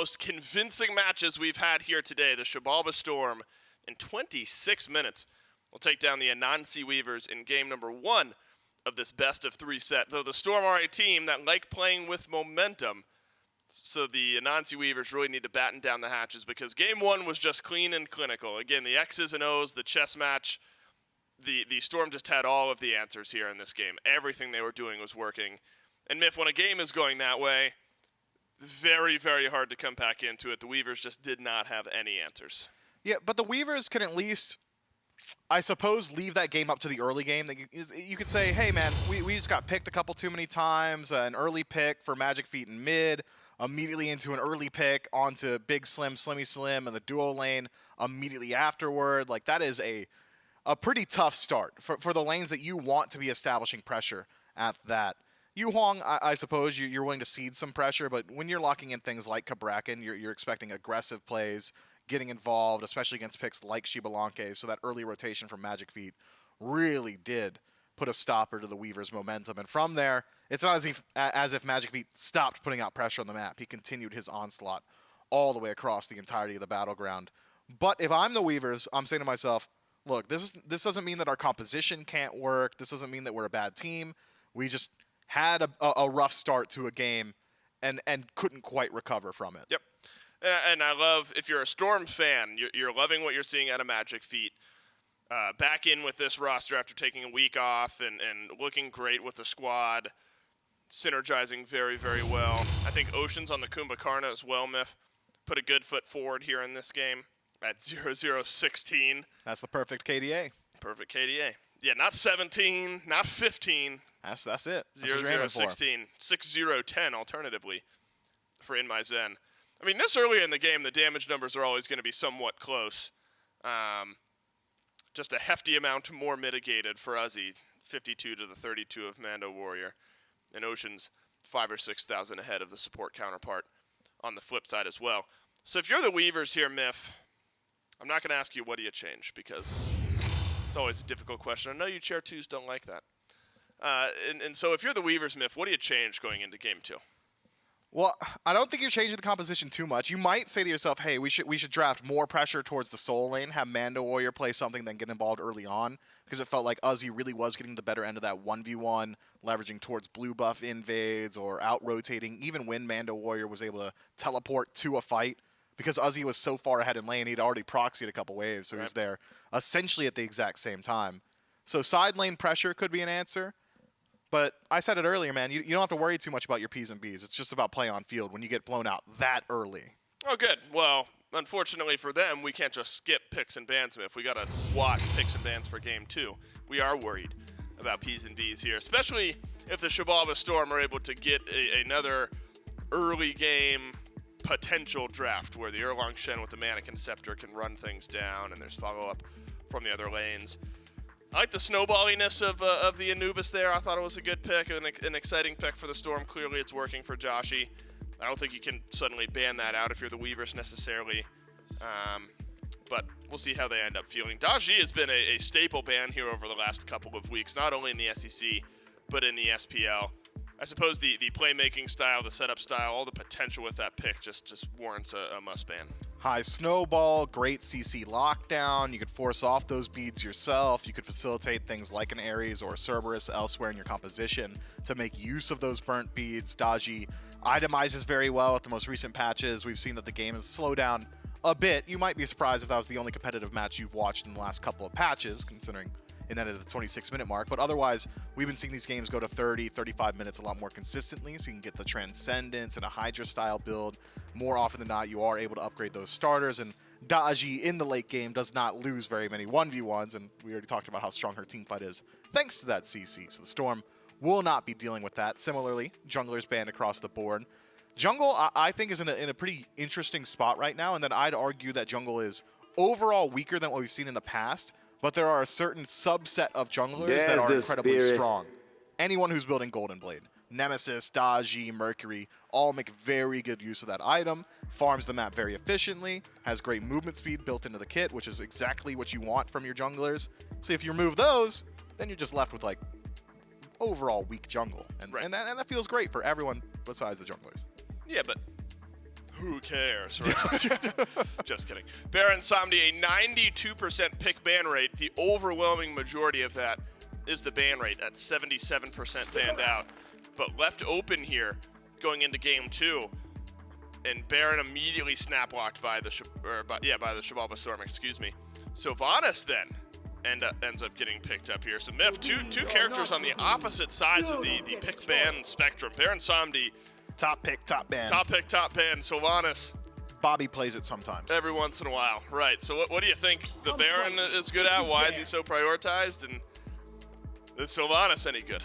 most convincing matches we've had here today. The Xibalba Storm in 26 minutes will take down the Anansi Weavers in game number 1 of this best-of-3 set. Though the Storm are a team that like playing with momentum, so the Anansi Weavers really need to batten down the hatches because game 1 was just clean and clinical. Again, the X's and O's, the chess match, the Storm just had all of the answers here in this game. Everything they were doing was working. And Miff, when a game is going that way, very, very hard to come back into it. The Weavers just did not have any answers. Yeah, but the Weavers can at least, I suppose, leave that game up to the early game. You could say, hey, man, we just got picked a couple too many times, an early pick for Magic Feet in mid, immediately into an early pick onto Big Slim, Slimmy Slim, and the duo lane immediately afterward. Like, that is a pretty tough start for the lanes that you want to be establishing pressure at that. Yu Huang, I suppose you're willing to cede some pressure, but when you're locking in things like Cabrakan, you're expecting aggressive plays, getting involved, especially against picks like Xibalba, so that early rotation from Magic Feet really did put a stopper to the Weavers' momentum. And from there, it's not as if Magic Feet stopped putting out pressure on the map. He continued his onslaught all the way across the entirety of the battleground. But if I'm the Weavers, I'm saying to myself, look, this doesn't mean that our composition can't work. This doesn't mean that we're a bad team. We just had a rough start to a game and couldn't quite recover from it. Yep. And I love, if you're a Storm fan, you're loving what you're seeing out of Magic Feet. Back in with this roster after taking a week off and looking great with the squad, synergizing very, very well. I think Ocean's on the Kumbhakarna as well, Miff. Put a good foot forward here in this game at 0-0-16. That's the perfect KDA. Perfect KDA. Yeah, not 17, not 15. That's it. 0-0-16. 6-0-10 alternatively for In My Zen. I mean, this early in the game, the damage numbers are always going to be somewhat close. Just a hefty amount more mitigated for Uzi, 52 to the 32 of Mando Warrior. And Ocean's 5,000 or 6,000 ahead of the support counterpart on the flip side as well. So if you're the Weavers here, Miff, I'm not going to ask you what do you change because it's always a difficult question. I know you chair twos don't like that. And so if you're the Weavers, Miff, what do you change going into game 2? Well, I don't think you're changing the composition too much. You might say to yourself, hey, we should draft more pressure towards the soul lane, have Mando Warrior play something, then get involved early on, because it felt like Uzi really was getting the better end of that 1v1, leveraging towards blue buff invades or out-rotating, even when Mando Warrior was able to teleport to a fight. Because Uzi was so far ahead in lane, he'd already proxied a couple waves, so he was there essentially at the exact same time. So side lane pressure could be an answer. But I said it earlier, man, you don't have to worry too much about your P's and B's. It's just about play on field when you get blown out that early. Oh, good. Well, unfortunately for them, we can't just skip picks and bans, Smith. We got to watch picks and bans for game 2. We are worried about P's and B's here, especially if the Xibalba Storm are able to get another early game potential draft where the Erlang Shen with the Mannequin Scepter can run things down and there's follow-up from the other lanes. I like the snowballiness of the Anubis there. I thought it was a good pick, an exciting pick for the Storm. Clearly it's working for Joshi. I don't think you can suddenly ban that out if you're the Weavers necessarily. But we'll see how they end up feeling. Daji has been a staple ban here over the last couple of weeks, not only in the SEC, but in the SPL. I suppose the playmaking style, the setup style, all the potential with that pick just warrants a must ban. High snowball, great CC lockdown. You could force off those beads yourself. You could facilitate things like an Ares or a Cerberus elsewhere in your composition to make use of those burnt beads. Daji itemizes very well with the most recent patches. We've seen that the game has slowed down a bit. You might be surprised if that was the only competitive match you've watched in the last couple of patches, considering it ended at the 26-minute mark. But otherwise, we've been seeing these games go to 30, 35 minutes a lot more consistently, so you can get the Transcendence and a Hydra-style build. More often than not, you are able to upgrade those starters, and Daji in the late game does not lose very many 1v1s, and we already talked about how strong her teamfight is thanks to that CC. So the Storm will not be dealing with that. Similarly, junglers banned across the board. Jungle, I think, is in a pretty interesting spot right now, and then I'd argue that jungle is overall weaker than what we've seen in the past, but there are a certain subset of junglers that are incredibly strong. Anyone who's building Golden Blade, Nemesis, Daji, Mercury, all make very good use of that item, farms the map very efficiently, has great movement speed built into the kit, which is exactly what you want from your junglers. So if you remove those, then you're just left with like overall weak jungle. And, and that feels great for everyone besides the junglers. Yeah, but Who cares, right? Just kidding. Baron Samdi, a 92% pick ban rate. The overwhelming majority of that is the ban rate at 77% banned out. But left open here going into game 2. And Baron immediately snap locked by the Xibalba Storm, excuse me. Sylvanas then ends up getting picked up here. So Miff, two characters on the opposite sides of the pick ban spectrum. Baron Samdi, Top pick, top ban. top pick, top ban. Sylvanas, Bobby plays it sometimes. every once in a while. Right, so what do you think the Baron is good at? Why is he so prioritized? And is Sylvanas any good?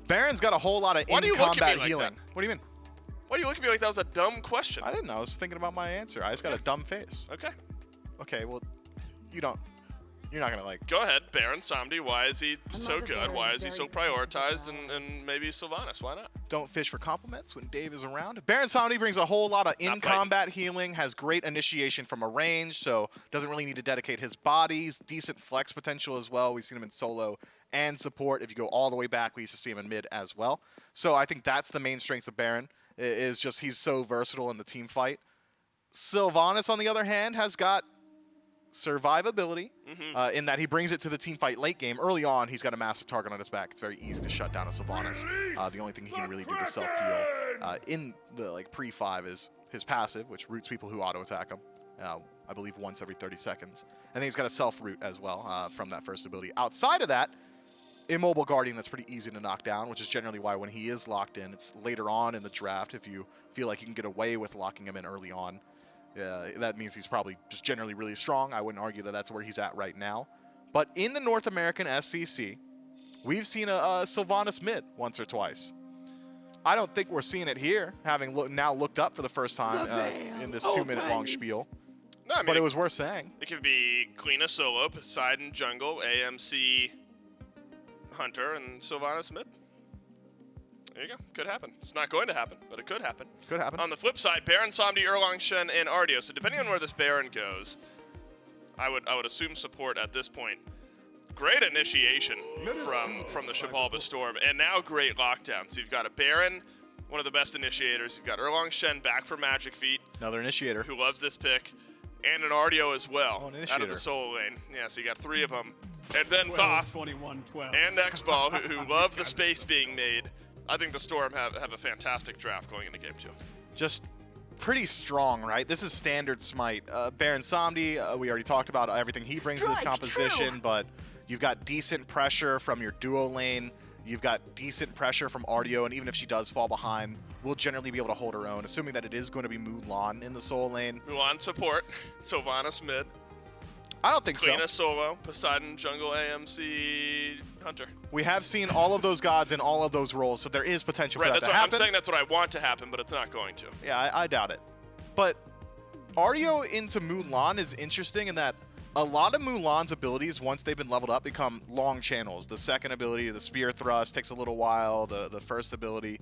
Baron's got a whole lot of Why do you look at me in-combat like healing. that? What do you mean? Why do you look at me like that was a dumb question? I didn't know. I was thinking about my answer. I just got a dumb face. Okay, Okay, well, you're not gonna like. go ahead. Baron Samdi, why is he so good? Why is he so prioritized? And maybe Sylvanas, why not? Don't fish for compliments when Dave is around. Baron Samdi brings a whole lot of in-combat healing, has great initiation from a range, so doesn't really need to dedicate his bodies. Decent flex potential as well. We've seen him in solo and support. If you go all the way back, we used to see him in mid as well. So I think that's the main strength of Baron, is just he's so versatile in the team fight. Sylvanas, on the other hand, has got survivability in that he brings it to the team fight late game. Early on, he's got a massive target on his back. It's very easy to shut down a Sylvanas. The only thing he can really do to self-heal in the pre-5 is his passive, which roots people who auto-attack him, I believe once every 30 seconds. And then he's got a self-root as well from that first ability. Outside of that, Immobile Guardian that's pretty easy to knock down, which is generally why when he is locked in, it's later on in the draft if you feel like you can get away with locking him in early on. That means he's probably just generally really strong. I wouldn't argue that that's where he's at right now. But in the North American SCC, we've seen a Sylvanas mid once or twice. I don't think we're seeing it here, having now looked up for the first time in this 2-minute long spiel. No, I mean, But it was worth saying. it could be Kleena solo, Poseidon jungle, AMC Hunter, and Sylvanas mid. There you go. Could happen. It's not going to happen, but it could happen. Could happen. On the flip side, Baron, Samdi, Erlang Shen, and Ardio. So depending on where this Baron goes, I would assume support at this point. Great initiation from the Xibalba Storm, and now great lockdown. So you've got a Baron, one of the best initiators. You've got Erlang Shen back for Magic Feet, Another initiator. who loves this pick, and an Ardio as well, Oh, an out of initiator. the solo lane. Yeah, so you got 3 of them. And then Thoth 21, 12. and X-Ball, who love the space being made. I think the Storm have a fantastic draft going into game 2. Just pretty strong, right? This is standard Smite. Baron Samdi, we already talked about everything he brings to this composition, but you've got decent pressure from your duo lane. You've got decent pressure from Ardio, and even if she does fall behind, we'll generally be able to hold her own, assuming that it is going to be Mulan in the solo lane. Mulan support, Sylvanas mid, I don't think so. Kleena solo, Poseidon jungle, AMC Hunter. We have seen all of those gods in all of those roles, so there is potential for Right, that that's to what happen. I'm saying. That's what I want to happen, but it's not going to. Yeah, I doubt it. But Ardio into Mulan is interesting in that a lot of Mulan's abilities, once they've been leveled up, become long channels. The second ability, the spear thrust, takes a little while. The first ability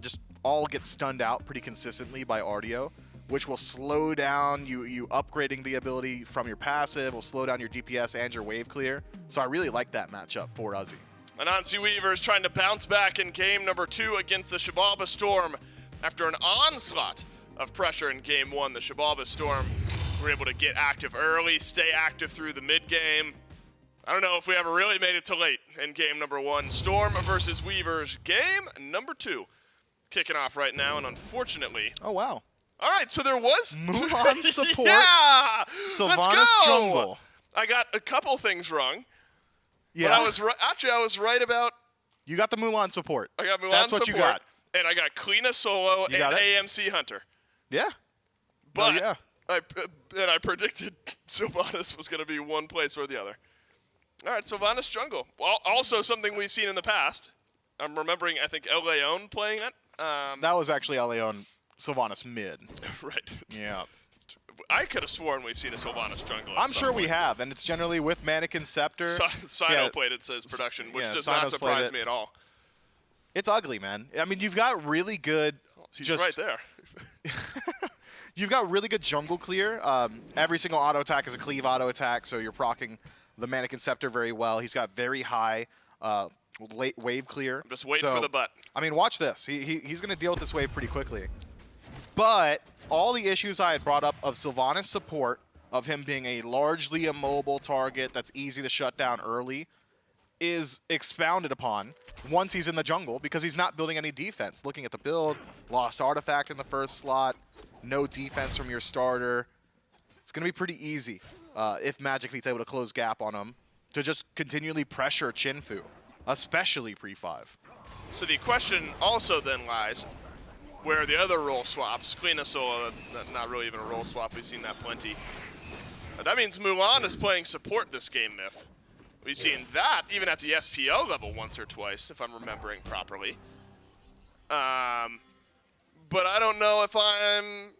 just all get stunned out pretty consistently by Ardio, which will slow down you upgrading the ability from your passive, will slow down your DPS and your wave clear. So I really like that matchup for Uzi. Anansi Weaver is trying to bounce back in game number 2 against the Xibalba Storm. After an onslaught of pressure in game 1, the Xibalba Storm were able to get active early, stay active through the mid-game. I don't know if we ever really made it to late in game number 1. Storm versus Weavers, game number 2. Kicking off right now, and unfortunately... Oh, wow. All right, so there was... Mulan support. Yeah! Sylvanas Let's go! jungle. I got a couple things wrong. Yeah. But I was actually, I was right about... You got the Mulan support. I got Mulan That's what support, you got. and I got Kleena solo You got and it? AMC Hunter. Yeah. But yeah. I predicted Sylvanas was going to be one place or the other. All right, Sylvanas jungle. Well, also something we've seen in the past. I'm remembering, I think, El Leon playing it. That was actually Leon Sylvanas mid. Right. Yeah. I could have sworn we've seen a Sylvanas jungle. I'm sure we have, and it's generally with Mannequin Scepter. Sino Yeah. played it, says production, which Yeah, does Sino's not surprise played it. me at all. It's ugly, man. I mean, you've got really good. He's just right there. You've got really good jungle clear. Every single auto attack is a cleave auto attack, so you're proccing the Mannequin Scepter very well. He's got very high late wave clear. I'm just waiting for the butt. I mean, watch this. He's going to deal with this wave pretty quickly. But all the issues I had brought up of Sylvanas' support, of him being a largely immobile target that's easy to shut down early, is expounded upon once he's in the jungle because he's not building any defense. Looking at the build, lost artifact in the first slot, no defense from your starter. It's going to be pretty easy if Magic Feet's able to close gap on him to just continually pressure Chinfu, especially pre-5. So the question also then lies where the other role swaps, Queen of Sola, not really even a role swap, we've seen that plenty. That means Mulan is playing support this game, Myth. We've seen that even at the SPO level once or twice, if I'm remembering properly. But I don't know if I'm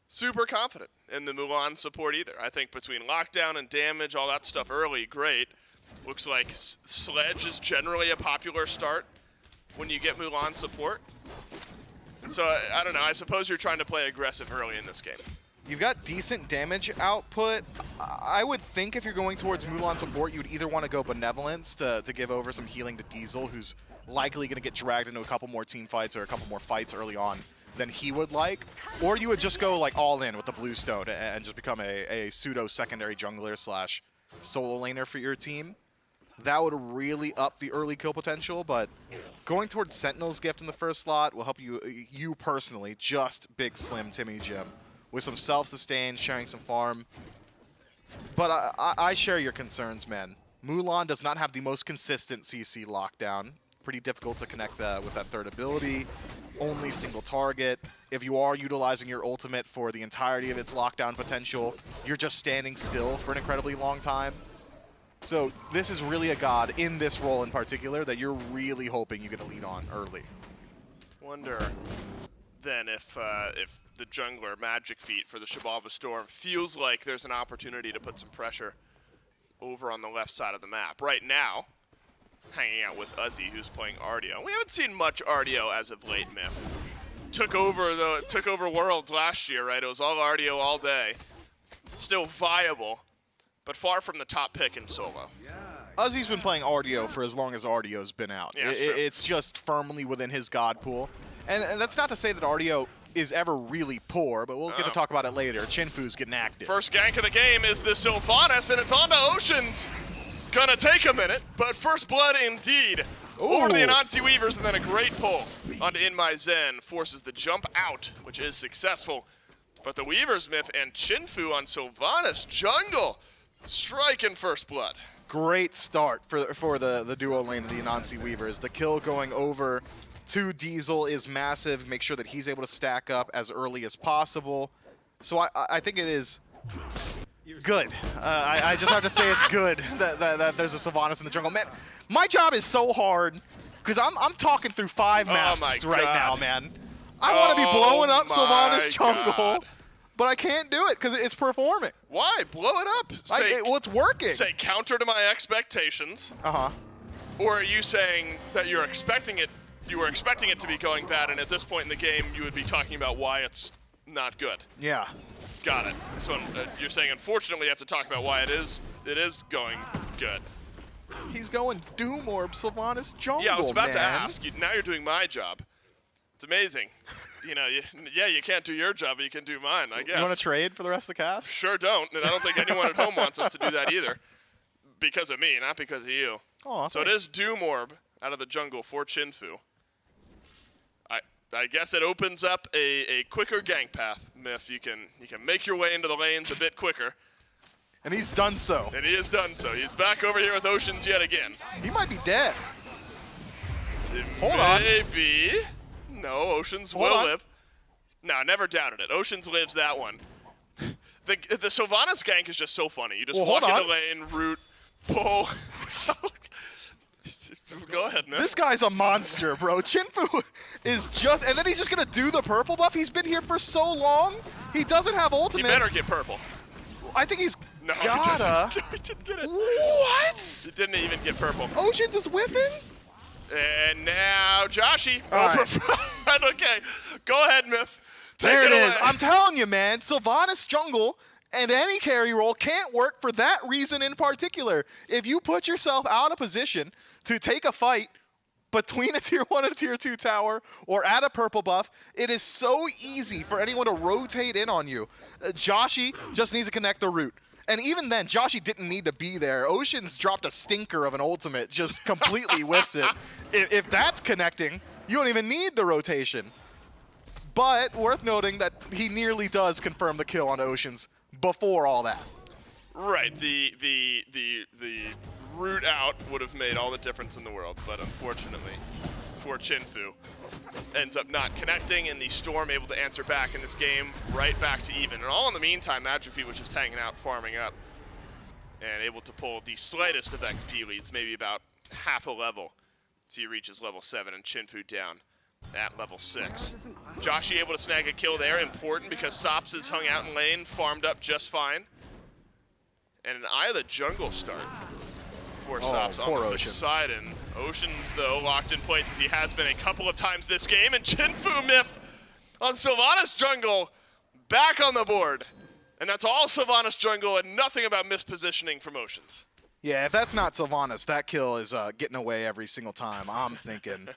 super confident in the Mulan support either. I think between lockdown and damage, all that stuff early, great. Looks like Sledge is generally a popular start when you get Mulan support. And so, I don't know, I suppose you're trying to play aggressive early in this game. You've got decent damage output. I would think if you're going towards Mulan support, you would either want to go Benevolence to give over some healing to Diesel, who's likely going to get dragged into a couple more team fights or a couple more fights early on than he would like, or you would just go like all in with the Bluestone and just become a pseudo secondary jungler slash solo laner for your team. That would really up the early kill potential, but going towards Sentinel's Gift in the first slot will help you personally, just Big Slim Timmy Jim, with some self-sustain, sharing some farm. But I share your concerns, man. Mulan does not have the most consistent CC lockdown. Pretty difficult to connect with that third ability. Only single target. If you are utilizing your ultimate for the entirety of its lockdown potential, you're just standing still for an incredibly long time. So this is really a god in this role in particular that you're really hoping you get a lead on early. Wonder then if the jungler Magic Feet for the Xibalba Storm feels like there's an opportunity to put some pressure over on the left side of the map. Right now, hanging out with Uzi, who's playing Ardio. We haven't seen much Ardio as of late, Myth. Took over Worlds last year, right? It was all Ardio all day. Still viable, but far from the top pick in solo. Uzi's been playing Ardio for as long as Ardio's been out. Yeah, It's just firmly within his god pool. And that's not to say that Ardio is ever really poor, but we'll get to talk about it later. Chinfu's getting active. First gank of the game is the Sylvanas, and it's on to Oceans. Gonna take a minute, but first blood indeed. Over to the Anansi Weavers, and then a great pull onto In My Zen. Forces the jump out, which is successful. But the Weavers, Myth, and Chinfu on Sylvanas jungle, striking first blood. Great start for the duo lane of the Anansi Weavers. The kill going over to Diesel is massive. Make sure that he's able to stack up as early as possible. So I think it is good. I just have to say it's good that there's a Sylvanas in the jungle. Man, my job is so hard because I'm talking through 5 masks right now, man. I want to be blowing up Sylvanas jungle, but I can't do it because it's performing. Why? Blow it up. Well, it's working. Say counter to my expectations. Uh-huh. Or are you saying that you're expecting it? You were expecting it to be going bad, and at this point in the game, you would be talking about why it's not good. Yeah. Got it. So you're saying, unfortunately, you have to talk about why it is going good. He's going Doom Orb Sylvanas jungle, Yeah, I was about man. to ask. Now you're doing my job. It's amazing. You know, you can't do your job, but you can do mine, I guess. You want to trade for the rest of the cast? Sure don't, and I don't think anyone at home wants us to do that either. Because of me, not because of you. Oh, so thanks. it is Doom Orb out of the jungle for Chinfu. I guess it opens up a quicker gank path, Myth. You can make your way into the lanes a bit quicker. And he's done so. And he has done so. He's back over here with Oceans yet again. He might be dead. Hold on. Maybe. No, Oceans will live. No, never doubted it. Oceans lives that one. The Sylvanas gank is just so funny. You just walk into lane, root, pull. Go ahead, man. This guy's a monster, bro. Chinfu is just... And then he's just going to do the purple buff. He's been here for so long. He doesn't have ultimate. He better get purple. I think he's No, gotta. he didn't get it. What? He didn't even get purple. Oceans is whiffing? And now Joshy. All right. Okay, go ahead, Myth. There it is. Away. I'm telling you, man. Sylvanas jungle and any carry role can't work for that reason in particular. If you put yourself out of position to take a fight between a tier 1 and a tier 2 tower or at a purple buff, it is so easy for anyone to rotate in on you. Joshi just needs to connect the root. And even then, Joshi didn't need to be there. Ocean's dropped a stinker of an ultimate, just completely whiffs it. If that's connecting, you don't even need the rotation. But worth noting that he nearly does confirm the kill on Oceans before all that. Right, the route out would have made all the difference in the world, but unfortunately for Chinfu, ends up not connecting, and the Storm able to answer back in this game, right back to even. And all in the meantime, Magic Feet was just hanging out, farming up, and able to pull the slightest of XP leads, maybe about half a level, so he reaches level 7, and Chinfu down at level 6. Joshi able to snag a kill there, important because Sops is hung out in lane, farmed up just fine. And an Eye of the Jungle start for Sops on the side. And Oceans, though, locked in place as he has been a couple of times this game. And Chinfu Myth on Sylvanas Jungle back on the board. And that's all Sylvanas Jungle and nothing about mispositioning from Oceans. Yeah, if that's not Sylvanas, that kill is getting away every single time, I'm thinking.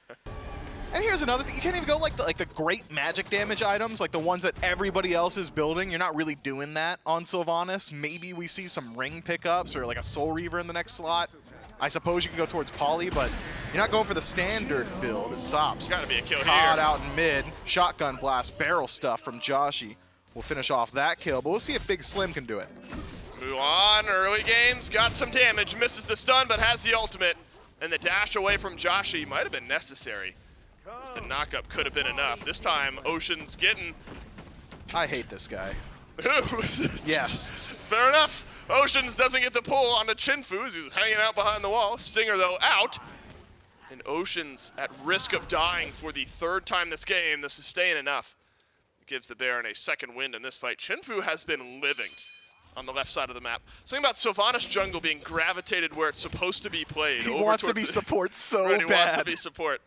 And here's another thing, you can't even go like the great magic damage items, like the ones that everybody else is building. You're not really doing that on Sylvanas. Maybe we see some ring pickups or like a Soul Reaver in the next slot. I suppose you can go towards Poly, but you're not going for the standard build. It's Sops. Gotta be a kill Caught here. out in mid, shotgun blast, barrel stuff from Joshi. We'll finish off that kill, but we'll see if Big Slim can do it. Mulan, early games, got some damage, misses the stun, but has the ultimate. And the dash away from Joshi might have been necessary, as the knock-up could have been enough. This time, Ocean's getting... I hate this guy. Yes. Fair enough. Oceans doesn't get the pull onto Chinfu, as he's hanging out behind the wall. Stinger, though, out. And Oceans at risk of dying for the third time this game. The sustain enough gives the Baron a second wind in this fight. Chinfu has been living on the left side of the map. Something about Sylvanas Jungle being gravitated where it's supposed to be played. He wants to be support so right, bad. He wants to be support.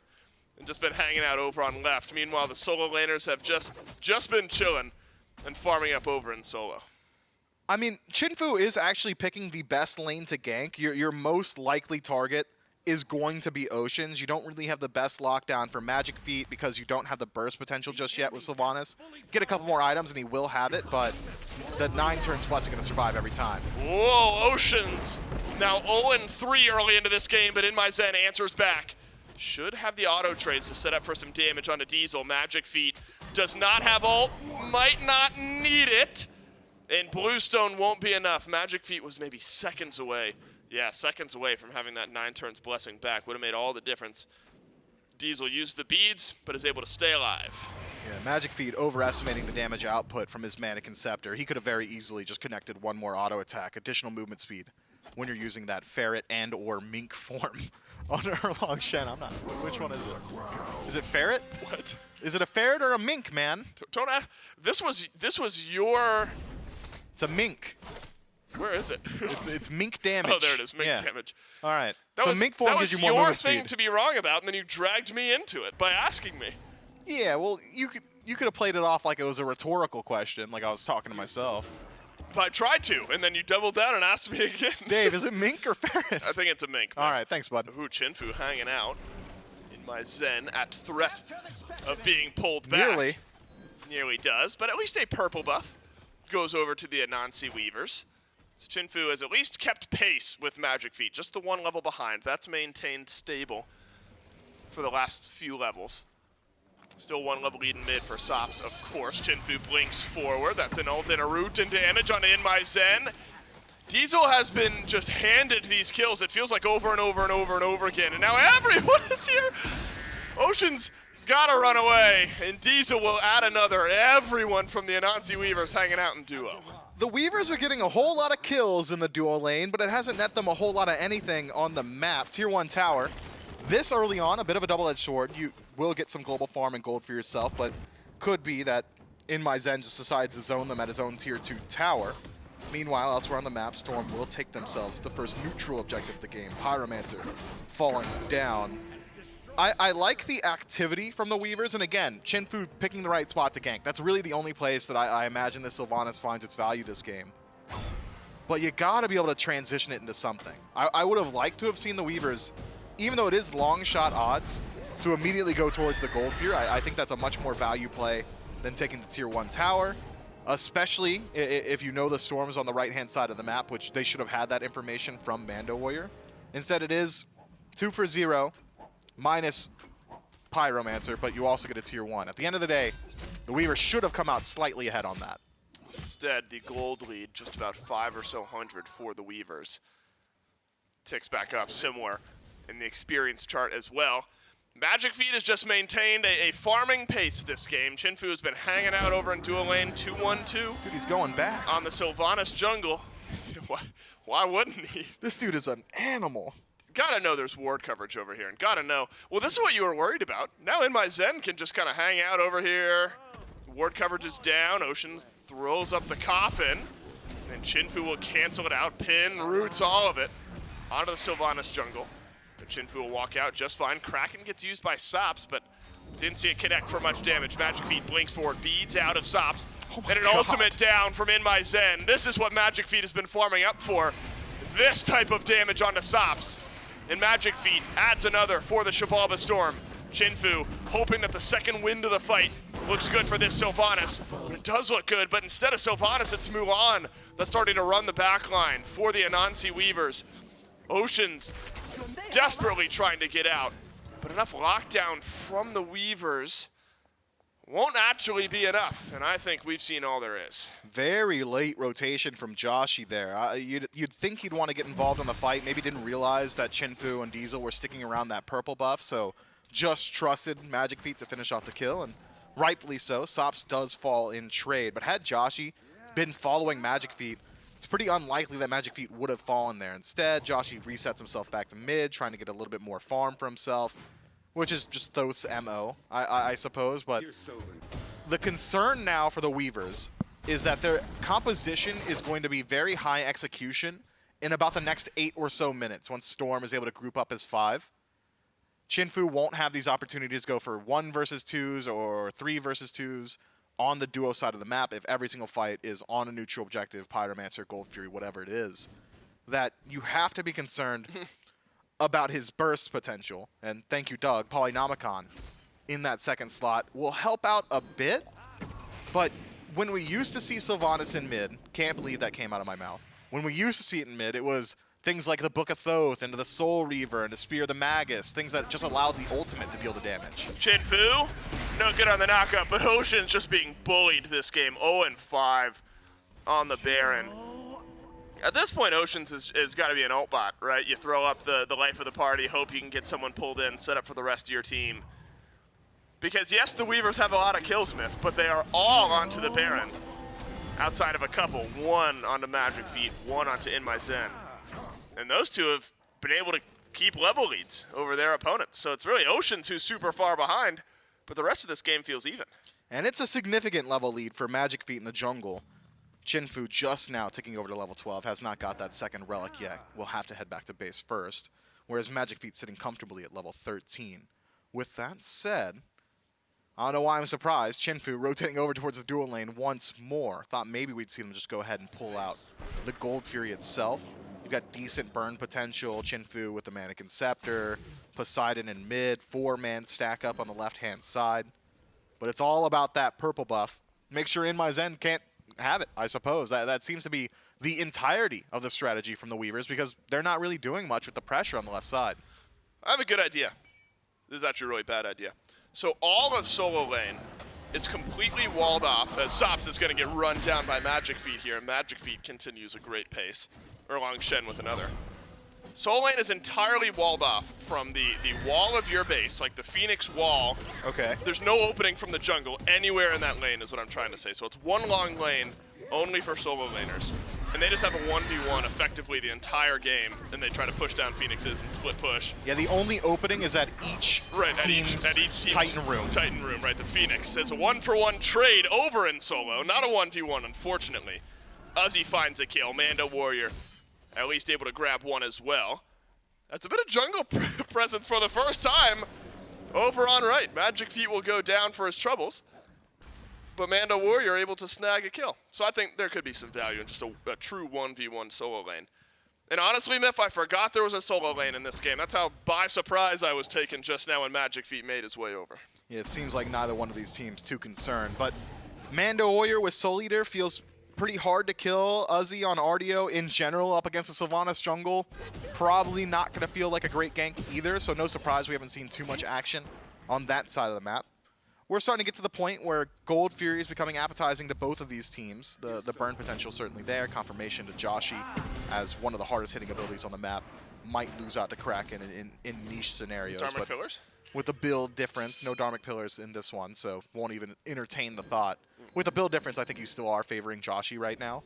And just been hanging out over on left. Meanwhile, the solo laners have just been chilling and farming up over in solo. I mean, Chinfu is actually picking the best lane to gank. Your most likely target is going to be Oceans. You don't really have the best lockdown for Magic Feet because you don't have the burst potential just yet with Sylvanas. Get a couple more items and he will have it, but the 9 turns plus is going to survive every time. Whoa, Oceans. Now 0-3 early into this game, but In My Zen answers back. Should have the auto trades to set up for some damage onto Diesel. Magic Feet does not have ult, might not need it. And Bluestone won't be enough. Magic Feet was maybe seconds away. Yeah, seconds away from having that 9 turns blessing back. Would have made all the difference. Diesel used the beads, but is able to stay alive. Yeah, Magic Feet overestimating the damage output from his Mannequin Scepter. He could have very easily just connected one more auto attack, additional movement speed, when you're using that Ferret and or Mink form on Erlong Shen. I'm not, which one is it? Is it Ferret? What? Is it a Ferret or a Mink, man? Don't ask. This was your... It's a Mink. Where is it? It's Mink damage. Oh, there it is, Mink damage. All right. That so was, Mink form that gives you was more your movement thing speed. to be wrong about, and then you dragged me into it by asking me. Yeah, well, you could have played it off like it was a rhetorical question, like I was talking to myself. I tried to, and then you doubled down and asked me again. Dave, is it Mink or Ferret? I think it's a Mink. All right, thanks, bud. Ooh, Chinfu hanging out in my Zen at threat of being pulled back. Nearly does, but at least a purple buff goes over to the Anansi Weavers. So Chinfu has at least kept pace with Magic Feet, just the one level behind. That's maintained stable for the last few levels. Still one level lead in mid for Sops, of course. Chinfu blinks forward. That's an ult and a root and damage on In My Zen. Diesel has been just handed these kills, it feels like over and over and over and over again. And now everyone is here. Ocean's gotta run away, and Diesel will add another. Everyone from the Anansi Weavers hanging out in duo. The Weavers are getting a whole lot of kills in the duo lane, but it hasn't net them a whole lot of anything on the map. Tier 1 tower. This early on, a bit of a double-edged sword. You will get some global farm and gold for yourself, but could be that In My Zen just decides to zone them at his own Tier 2 tower. Meanwhile, elsewhere on the map, Storm will take themselves the first neutral objective of the game. Pyromancer falling down. I like the activity from the Weavers, and again, Chinfu picking the right spot to gank. That's really the only place that I imagine this Sylvanas finds its value this game. But you gotta be able to transition it into something. I would have liked to have seen the Weavers even though it is long shot odds, to immediately go towards the Gold Fury, I think that's a much more value play than taking the tier 1 tower, especially if you know the storms on the right-hand side of the map, which they should have had that information from Mando Warrior. Instead, it is 2 for 0, minus Pyromancer, but you also get a tier 1. At the end of the day, the Weavers should have come out slightly ahead on that. Instead, the gold lead, just about 5 or so hundred for the Weavers. Ticks back up, similar in the experience chart as well. Magic Feet has just maintained a farming pace this game. Chinfu has been hanging out over in dual lane 2-1-2. Dude, he's going back. On the Sylvanas jungle. Why wouldn't he? This dude is an animal. Gotta know there's ward coverage over here, and gotta know. Well, this is what you were worried about. Now In My Zen can just kind of hang out over here. Ward coverage is down. Ocean throws up the coffin, and Chinfu will cancel it out. Pin, roots, all of it onto the Sylvanas jungle. And Chinfu will walk out just fine. Kraken gets used by Sops, but didn't see it connect for much damage. Magic Feet blinks forward, beads out of Sops, and an ultimate down from In My Zen. This is what Magic Feet has been farming up for. This type of damage onto Sops. And Magic Feet adds another for the Xibalba Storm. Chinfu hoping that the second wind of the fight looks good for this Sylvanas. But it does look good, but instead of Sylvanas, it's Mulan that's starting to run the back line for the Anansi Weavers. Ocean's desperately trying to get out, but enough lockdown from the Weavers won't actually be enough, and I think we've seen all there is. Very late rotation from Joshi there. You'd think he'd want to get involved in the fight. Maybe didn't realize that Chinfu and Diesel were sticking around that purple buff, so just trusted Magic Feet to finish off the kill, and rightfully so. Sops does fall in trade, but had Joshi been following Magic Feet, it's pretty unlikely that Magic Feet would have fallen there. Instead, Joshi resets himself back to mid, trying to get a little bit more farm for himself, which is just Thoth's MO, I suppose. But the concern now for the Weavers is that their composition is going to be very high execution in about the next 8 or so minutes once Storm is able to group up as 5. Chinfu won't have these opportunities to go for 1 versus 2s or 3 versus 2s on the duo side of the map if every single fight is on a neutral objective, Pyromancer, Gold Fury, whatever it is. That you have to be concerned about his burst potential. And thank you, Doug. Polynomicon in that second slot will help out a bit, but when we used to see Sylvanas in mid, can't believe that came out of my mouth. When we used to see it in mid, it was things like the Book of Thoth and the Soul Reaver and the Spear of the Magus, things that just allowed the ultimate to deal the damage. Chinfu, no good on the knockup, but Ocean's just being bullied this game. 0-5 on the Baron. At this point, Ocean's has got to be an ult bot, right? You throw up the life of the party, hope you can get someone pulled in, set up for the rest of your team. Because yes, the Weavers have a lot of kills, Smith, but they are all onto the Baron. Outside of a couple, 1 onto Magic Feet, 1 onto In My Zen. And those two have been able to keep level leads over their opponents. So it's really Oceans who's super far behind, but the rest of this game feels even. And it's a significant level lead for Magic Feet in the jungle. Chinfu just now ticking over to level 12, has not got that second relic yet. Will have to head back to base first, whereas Magic Feet sitting comfortably at level 13. With that said, I don't know why I'm surprised. Chinfu rotating over towards the dual lane once more. Thought maybe we'd see them just go ahead and pull out the Gold Fury itself. You've got decent burn potential. Chinfu with the Mannequin Scepter, Poseidon in mid, 4-man stack up on the left-hand side. But it's all about that purple buff. Make sure In My Zen can't have it, I suppose. That seems to be the entirety of the strategy from the Weavers because they're not really doing much with the pressure on the left side. I have a good idea. This is actually a really bad idea. So all of solo lane is completely walled off as Sops is going to get run down by Magic Feet here, and Magic Feet continues a great pace. Erlang Shen with another. Soul lane is entirely walled off from the wall of your base, like the Phoenix wall. Okay. There's no opening from the jungle anywhere in that lane is what I'm trying to say. So it's one long lane only for solo laners. And they just have a 1v1 effectively the entire game, and they try to push down Phoenixes and split push. Yeah, the only opening is at each team's Titan room. Titan room, right. The Phoenix is a 1-for-1 trade over in solo, not a 1v1, unfortunately. Uzi finds a kill. Mando Warrior at least able to grab one as well. That's a bit of jungle presence for the first time over on right. Magic Feet will go down for his troubles, but Mando Warrior able to snag a kill. So I think there could be some value in just a true 1v1 solo lane. And honestly, Miff, I forgot there was a solo lane in this game. That's how by surprise I was taken just now when Magic Feet made his way over. Yeah, it seems like neither one of these teams too concerned, but Mando Warrior with Soul Eater feels pretty hard to kill. Uzi on Ardio in general up against the Sylvanas jungle, probably not going to feel like a great gank either, so no surprise we haven't seen too much action on that side of the map. We're starting to get to the point where Gold Fury is becoming appetizing to both of these teams. The burn potential certainly there. Confirmation to Joshi as one of the hardest hitting abilities on the map. Might lose out to Kraken in niche scenarios. Dharmic Pillars? With the build difference, no Dharmic Pillars in this one, so won't even entertain the thought. With the build difference, I think you still are favoring Joshi right now.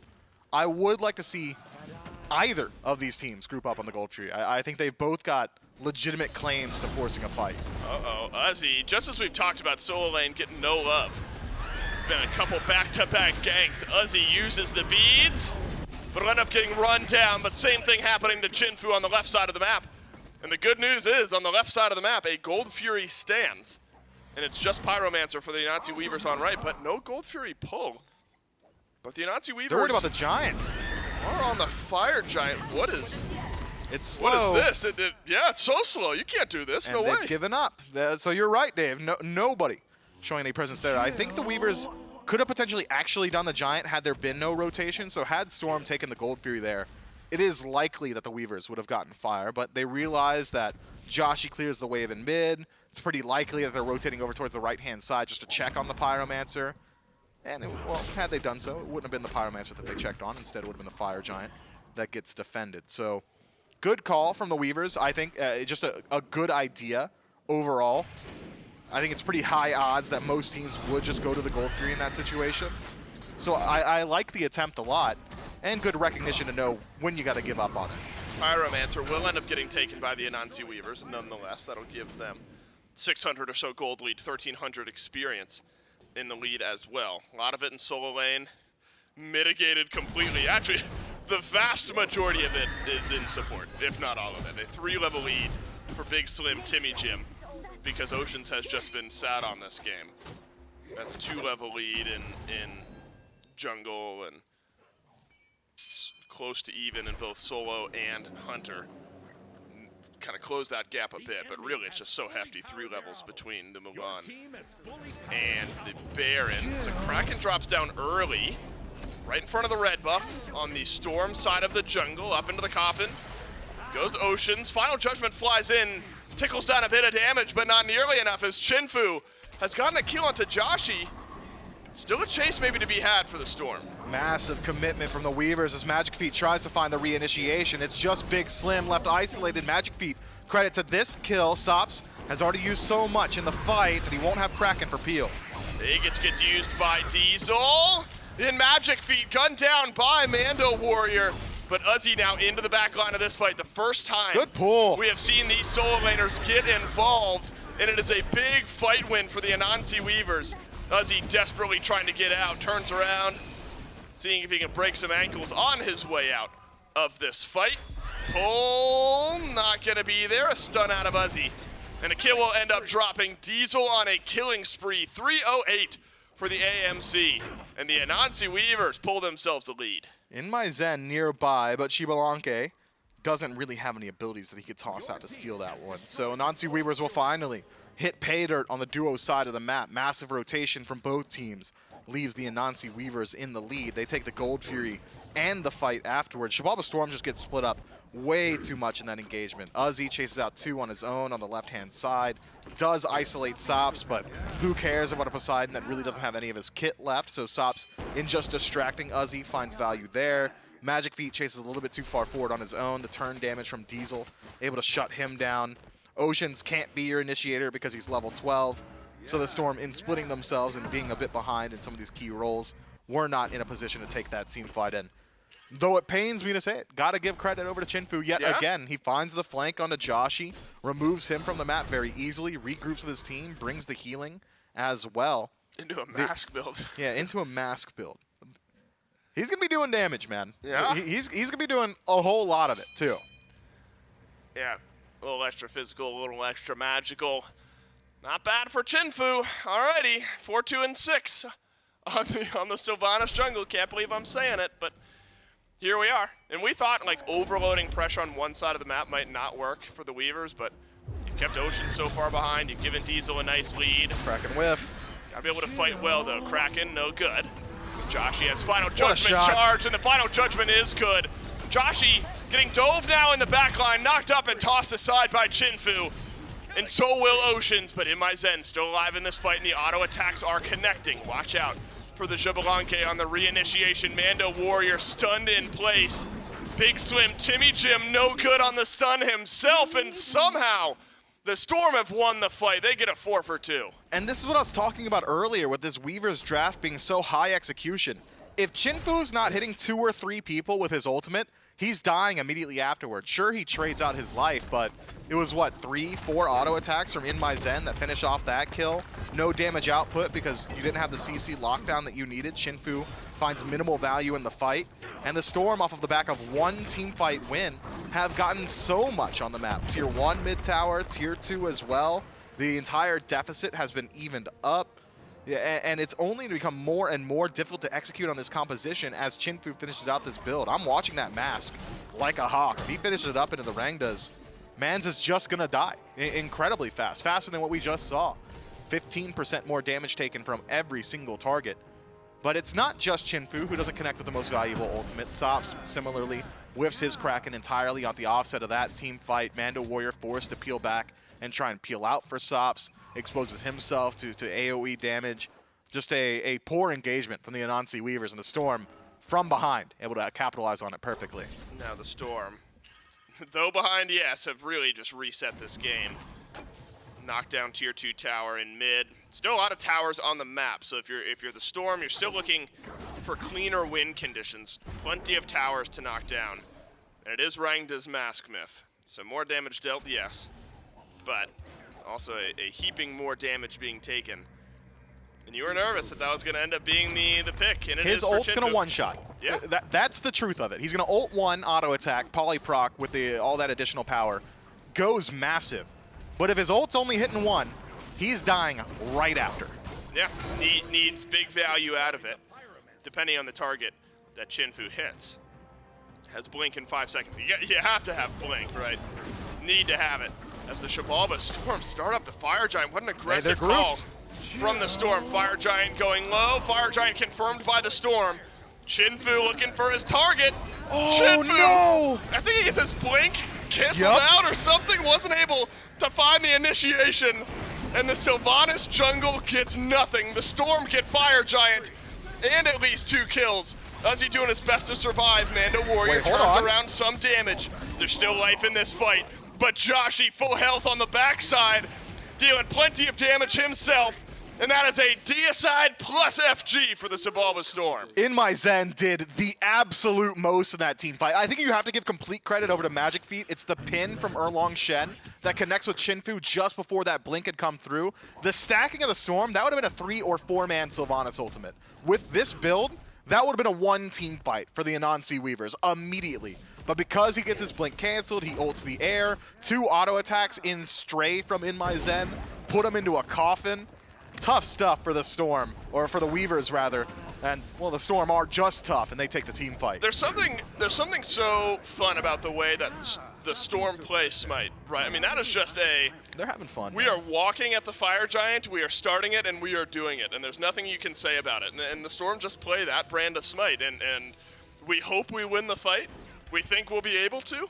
I would like to see either of these teams group up on the Gold Fury. I think they've both got legitimate claims to forcing a fight. Uh-oh, Uzi, just as we've talked about solo lane getting no love. Been a couple back-to-back ganks. Uzi uses the beads, but will end up getting run down, but same thing happening to Jinfu on the left side of the map. And the good news is, on the left side of the map, a Gold Fury stands. And it's just Pyromancer for the Anansi Weavers on right, but no Gold Fury pull. But the Anansi Weavers They're worried about the Giants. are on the Fire Giant. It's slow. What is this? Yeah, it's so slow. You can't do this. And no way. they've given up. So you're right, Dave. Nobody showing any presence there. I think the Weavers could have potentially actually done the Giant had there been no rotation. So had Storm taken the Gold Fury there, it is likely that the Weavers would have gotten Fire. But they realize that Joshi clears the wave in mid. It's pretty likely that they're rotating over towards the right-hand side just to check on the Pyromancer. And, well, had they done so, it wouldn't have been the Pyromancer that they checked on. Instead, it would have been the Fire Giant that gets defended. So good call from the Weavers. I think just a good idea overall. I think it's pretty high odds that most teams would just go to the Gold Fury in that situation. So I like the attempt a lot, and good recognition to know when you got to give up on it. Pyromancer will end up getting taken by the Anansi Weavers. Nonetheless, that'll give them 600 or so gold lead, 1,300 experience in the lead as well. A lot of it in solo lane, mitigated completely. Actually, the vast majority of it is in support, if not all of it. A 3-level lead for Big Slim Timmy Jim, because Oceans has just been sat on this game. Has a 2-level lead in jungle and close to even in both solo and hunter. Kind of close that gap a bit, but really it's just so hefty. 3 levels between the Mulan and the Baron. So Kraken drops down early, right in front of the red buff on the Storm side of the jungle, up into the coffin. Goes Oceans. Final Judgment flies in, tickles down a bit of damage, but not nearly enough as Chinfu has gotten a kill onto Joshi. Still a chase maybe to be had for the Storm. Massive commitment from the Weavers as Magic Feet tries to find the reinitiation. It's just Big Slim left isolated. Magic Feet, credit to this kill. Sops has already used so much in the fight that he won't have Kraken for Peel. Vegas gets used by Diesel. In Magic Feet, gunned down by Mando Warrior. But Uzi now into the back line of this fight. The first time Good pull. we have seen these solo laners get involved, and it is a big fight win for the Anansi Weavers. Uzi desperately trying to get out, turns around, seeing if he can break some ankles on his way out of this fight. Pull, not gonna be there. A stun out of Uzi. And a kill will end up dropping. Diesel on a killing spree. 308 for the AMC. And the Anansi Weavers pull themselves the lead. In my Zen nearby, but Xibalba doesn't really have any abilities that he could toss out to steal that one. So Anansi Weavers will finally hit pay dirt on the duo side of the map. Massive rotation from both teams leaves the Anansi Weavers in the lead. They take the Gold Fury and the fight afterwards. Xibalba Storm just gets split up way too much in that engagement. Uzi chases out 2 on his own on the left-hand side. Does isolate Sops, but who cares about a Poseidon that really doesn't have any of his kit left? So Sops, in just distracting Uzi, finds value there. Magic Feet chases a little bit too far forward on his own. The turn damage from Diesel, able to shut him down. Oceans can't be your initiator because he's level 12. So the Storm, in splitting themselves and being a bit behind in some of these key roles, were not in a position to take that team fight in. Though it pains me to say it, gotta give credit over to Chinfu yet again. He finds the flank onto Joshi, removes him from the map very easily, regroups with his team, brings the healing as well. Into a mask build. Yeah, into a mask build. He's gonna be doing damage, man. Yeah? He's gonna be doing a whole lot of it, too. Yeah, a little extra physical, a little extra magical. Not bad for Chinfu. Alrighty, 4-2-6 on the Sylvanas jungle. Can't believe I'm saying it, but here we are. And we thought like overloading pressure on one side of the map might not work for the Weavers, but you kept Ocean so far behind. You've given Diesel a nice lead. Kraken whiff. Gotta be able to fight well though. Kraken, no good. Joshy has Final Judgment shot. charge, and the Final Judgment is good. Joshy getting dove now in the backline, knocked up and tossed aside by Chinfu. And so will Oceans, but In My Zen still alive in this fight, and the auto attacks are connecting. Watch out for the Xibalba on the reinitiation. Mando Warrior stunned in place. Big Slim, Timmy Jim, no good on the stun himself, and somehow the Storm have won the fight. They get a 4 for 2. And this is what I was talking about earlier with this Weaver's draft being so high execution. If Chinfu's not hitting 2 or 3 people with his ultimate, he's dying immediately afterwards. Sure, he trades out his life, but it was what, 3, 4 auto attacks from In My Zen that finish off that kill. No damage output because you didn't have the CC lockdown that you needed. Chinfu finds minimal value in the fight. And the Storm, off of the back of one team fight win, have gotten so much on the map. Tier 1 mid tower, Tier 2 as well. The entire deficit has been evened up. Yeah, and it's only to become more and more difficult to execute on this composition as Chinfu finishes out this build. I'm watching that mask like a hawk. If he finishes it up into the Rangdas, Mans is just gonna die incredibly fast, faster than what we just saw. 15% more damage taken from every single target. But it's not just Chinfu who doesn't connect with the most valuable ultimate. Sops similarly whiffs his Kraken entirely on the offset of that team fight. Mando Warrior forced to peel back and try and peel out for Sops. Exposes himself to AoE damage. Just a poor engagement from the Anansi Weavers, and the Storm from behind, able to capitalize on it perfectly. Now the Storm, though behind, yes, have really just reset this game. Knocked down Tier 2 tower in mid. Still a lot of towers on the map, so if you're the Storm, you're still looking for cleaner win conditions. Plenty of towers to knock down. And it is Rangda's Mask Myth. So more damage dealt, yes, but also a heaping more damage being taken. And you were nervous that was going to end up being the pick, and it His is for ult's going to Chinfu. one-shot. Yeah. That's the truth of it. He's going to ult 1, auto-attack, polyproc with all that additional power. Goes massive. But if his ult's only hitting 1, he's dying right after. Yeah, needs big value out of it, depending on the target that Chinfu hits. Has Blink in 5 seconds. You have to have Blink, right? Need to have it. As the Xibalba Storm start up the Fire Giant. What an aggressive call from the Storm. Fire Giant going low. Fire Giant confirmed by the Storm. Chinfu looking for his target. Oh, Chinfu! no! I think he gets his Blink canceled out or something. Wasn't able to find the initiation. And the Sylvanas jungle gets nothing. The Storm get Fire Giant and at least 2 kills. Ozzy doing his best to survive. Mando Warrior turns around some damage. There's still life in this fight. But Joshy, full health on the backside, dealing plenty of damage himself. And that is a deicide plus FG for the Xibalba Storm. In My Zen did the absolute most in that team fight. I think you have to give complete credit over to Magic Feet. It's the pin from Erlong Shen that connects with Chinfu just before that blink had come through. The stacking of the Storm, that would have been a 3 or 4-man Sylvanas ultimate. With this build, that would have been a 1-team fight for the Anansi Weavers immediately. But because he gets his blink canceled, he ults the air, 2 auto attacks in stray from In My Zen, put him into a coffin. Tough stuff for the Storm, or for the Weavers rather. And well, the Storm are just tough, and they take the team fight. There's something so fun about the way that the Storm plays Smite, right? I mean, that is just they're having fun. We are walking at the Fire Giant, we are starting it, and we are doing it, and there's nothing you can say about it. And the Storm just play that brand of Smite, and we hope we win the fight. We think we'll be able to,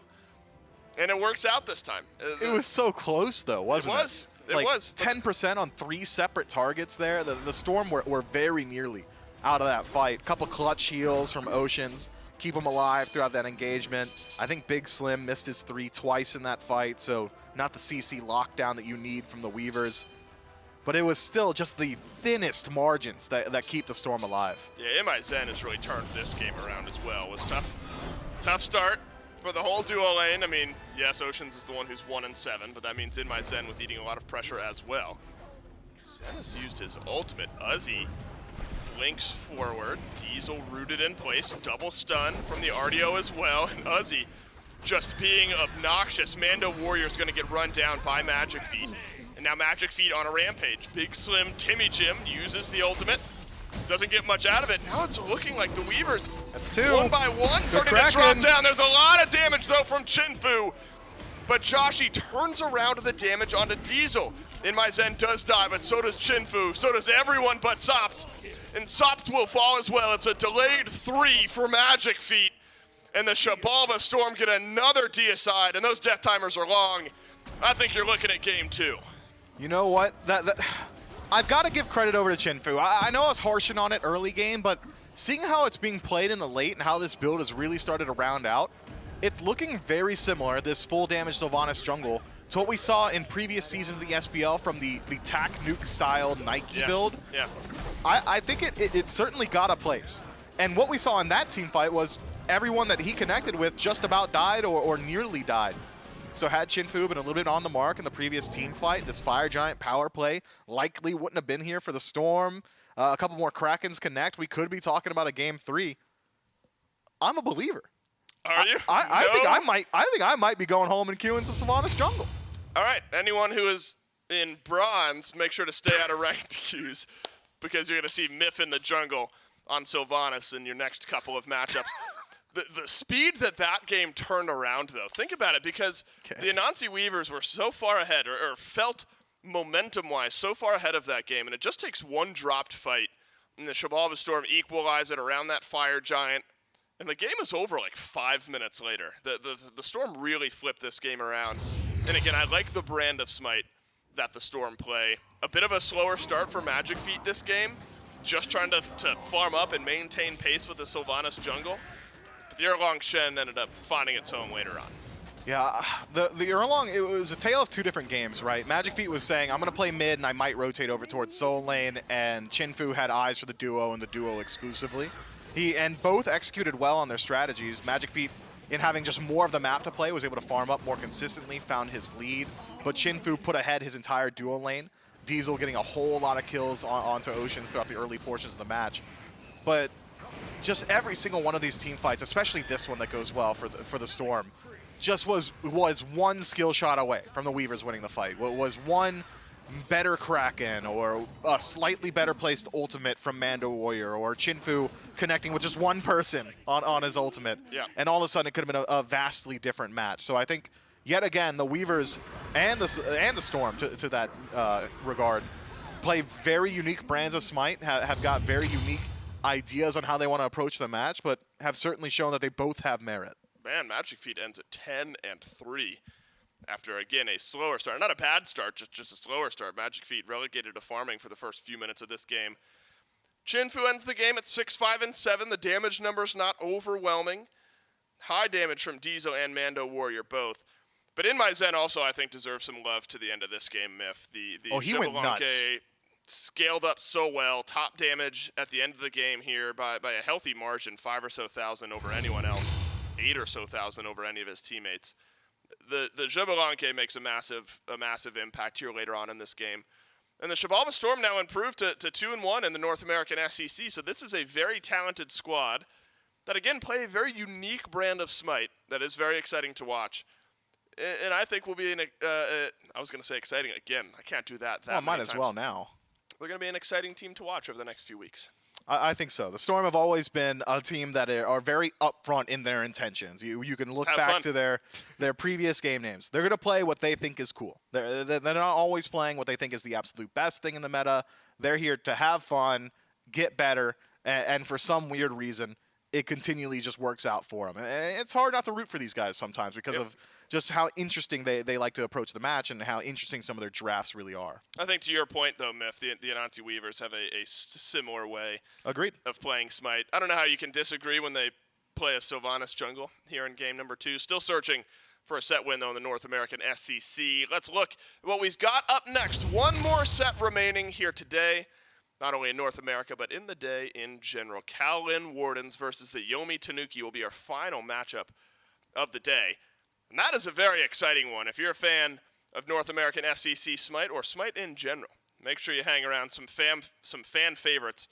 and it works out this time. It was so close, though, wasn't it? It was. 10% on 3 separate targets there. The Storm were very nearly out of that fight. Couple clutch heals from Oceans. Keep them alive throughout that engagement. I think Big Slim missed his 3 twice in that fight, so not the CC lockdown that you need from the Weavers. But it was still just the thinnest margins that keep the Storm alive. Yeah, Mi Zen has really turned this game around as well. It was tough start for the whole duo lane. I mean, yes, Oceans is the one who's 1-7, but that means In My Zen was eating a lot of pressure as well. Zen has used his ultimate. Ozzy links forward. Diesel rooted in place. Double stun from the RDO as well. And Ozzy just being obnoxious. Mando Warrior's going to get run down by Magic Feet. And now Magic Feet on a rampage. Big Slim Timmy Jim uses the ultimate. Doesn't get much out of it. Now it's looking like the Weavers, That's two. one by one, starting to drop down. There's a lot of damage, though, from Chinfu. But Joshi turns around the damage onto Diesel. In My Zen does die, but so does Chinfu. So does everyone but Sopt. And Sopt will fall as well. It's a delayed 3 for Magic Feet. And the Xibalba Storm get another deicide, and those death timers are long. I think you're looking at game 2. You know what? I've got to give credit over to Chinfu. I know I was harshing on it early game, but seeing how it's being played in the late and how this build has really started to round out, it's looking very similar, this full damage Sylvanas jungle, to what we saw in previous seasons of the SPL from the TAC Nuke style Nike build. Yeah. I think it certainly got a place. And what we saw in that team fight was everyone that he connected with just about died or nearly died. So had Chinfu been a little bit on the mark in the previous team fight, this Fire Giant power play likely wouldn't have been here for the Storm. A couple more Krakens connect, we could be talking about a game 3. I'm a believer. Are you? I think I might be going home and queuing some Sylvanas jungle. All right, anyone who is in bronze, make sure to stay out of ranked queues because you're going to see Myth in the jungle on Sylvanas in your next couple of matchups. The speed that game turned around, though, think about it, because the Anansi Weavers were so far ahead, or felt momentum-wise so far ahead of that game, and it just takes one dropped fight, and the Xibalba Storm equalize it around that Fire Giant, and the game is over like 5 minutes later. The Storm really flipped this game around. And again, I like the brand of Smite that the Storm play. A bit of a slower start for Magic Feet this game, just trying to farm up and maintain pace with the Sylvanas jungle. But the Erlong Shen ended up finding its home later on. Yeah, the Erlong, it was a tale of two different games, right? Magic Feet was saying, I'm going to play mid and I might rotate over towards Soul Lane, and Chinfu had eyes for the duo and the duo exclusively. And both executed well on their strategies. Magic Feet, in having just more of the map to play, was able to farm up more consistently, found his lead. But Chinfu put ahead his entire duo lane. Diesel getting a whole lot of kills onto Oceans throughout the early portions of the match. But just every single one of these team fights, especially this one that goes well for the Storm, just was one skill shot away from the Weavers winning the fight. Was one better Kraken or a slightly better placed ultimate from Mando Warrior, or Chinfu connecting with just one person on his ultimate. Yeah. And all of a sudden it could have been a vastly different match. So I think yet again the Weavers and the Storm to that regard play very unique brands of Smite, have got very unique ideas on how they want to approach the match, but have certainly shown that they both have merit. Man, Magic Feet ends at 10-3 after, again, a slower start. Not a bad start, just a slower start. Magic Feet relegated to farming for the first few minutes of this game. Chinfu ends the game at 6-5-7. The damage number's not overwhelming. High damage from Diesel and Mando Warrior both. But In My Zen also, I think, deserves some love to the end of this game, Myth. He went nuts. Scaled up so well. Top damage at the end of the game here by a healthy margin, 5 or so thousand over anyone else. 8 or so thousand over any of his teammates. The Xibalba makes a massive impact here later on in this game. And the Xibalba Storm now improved to 2-1 in the North American SEC. So this is a very talented squad that, again, play a very unique brand of Smite that is very exciting to watch. And I think will be I was going to say exciting again. I can't do that. Well, might as well now. They're going to be an exciting team to watch over the next few weeks. I think so. The Storm have always been a team that are very upfront in their intentions. You can look back to their previous game names. They're going to play what they think is cool. They're not always playing what they think is the absolute best thing in the meta. They're here to have fun, get better, and for some weird reason, it continually just works out for them. And it's hard not to root for these guys sometimes because of just how interesting they like to approach the match and how interesting some of their drafts really are. I think to your point, though, Myth, the Anansi Weavers have a similar way of playing Smite. I don't know how you can disagree when they play a Sylvanas jungle here in game number 2. Still searching for a set win, though, in the North American SEC. Let's look at what we've got up next. One more set remaining here today, not only in North America, but in the day in general. Kowloon Wardens versus the Yomi Tanuki will be our final matchup of the day. And that is a very exciting one. If you're a fan of North American SEC Smite or Smite in general, make sure you hang around some fan favorites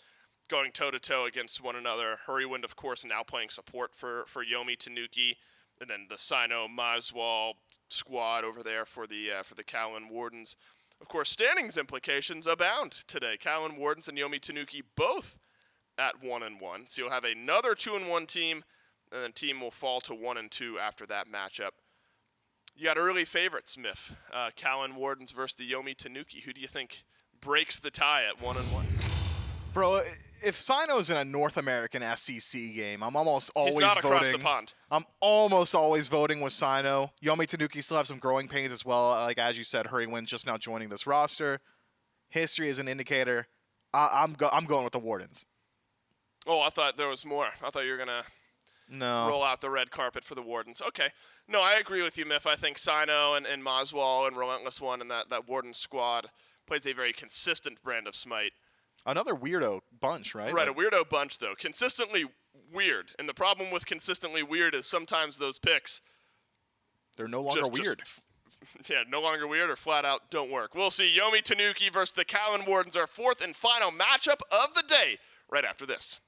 going toe-to-toe against one another. Hurrywind, of course, now playing support for Yomi Tanuki, and then the Sino Maswal squad over there for the Kowloon Wardens. Of course, standings implications abound today. Kowloon Wardens and Yomi Tanuki both at 1-1. So you'll have another 2-1 team, and then team will fall to 1-2 after that matchup. You got early favorites, Miff. Callan Wardens versus the Yomi Tanuki. Who do you think breaks the tie at 1-1? Bro, if Sino's in a North American SEC game, I'm almost always voting. He's not across the pond. I'm almost always voting with Sino. Yomi Tanuki still have some growing pains as well. Like, as you said, Hurry Win just now joining this roster. History is an indicator. I'm going with the Wardens. Oh, I thought there was more. I thought you were going to roll out the red carpet for the Wardens. Okay. No, I agree with you, Miff. I think Sino and Maswal and Relentless One and that Warden squad plays a very consistent brand of Smite. Another weirdo bunch, right? Right, a weirdo bunch, though. Consistently weird. And the problem with consistently weird is sometimes those picks... They're no longer weird. No longer weird or flat out don't work. We'll see Yomi Tanuki versus the Callan Wardens, our fourth and final matchup of the day, right after this.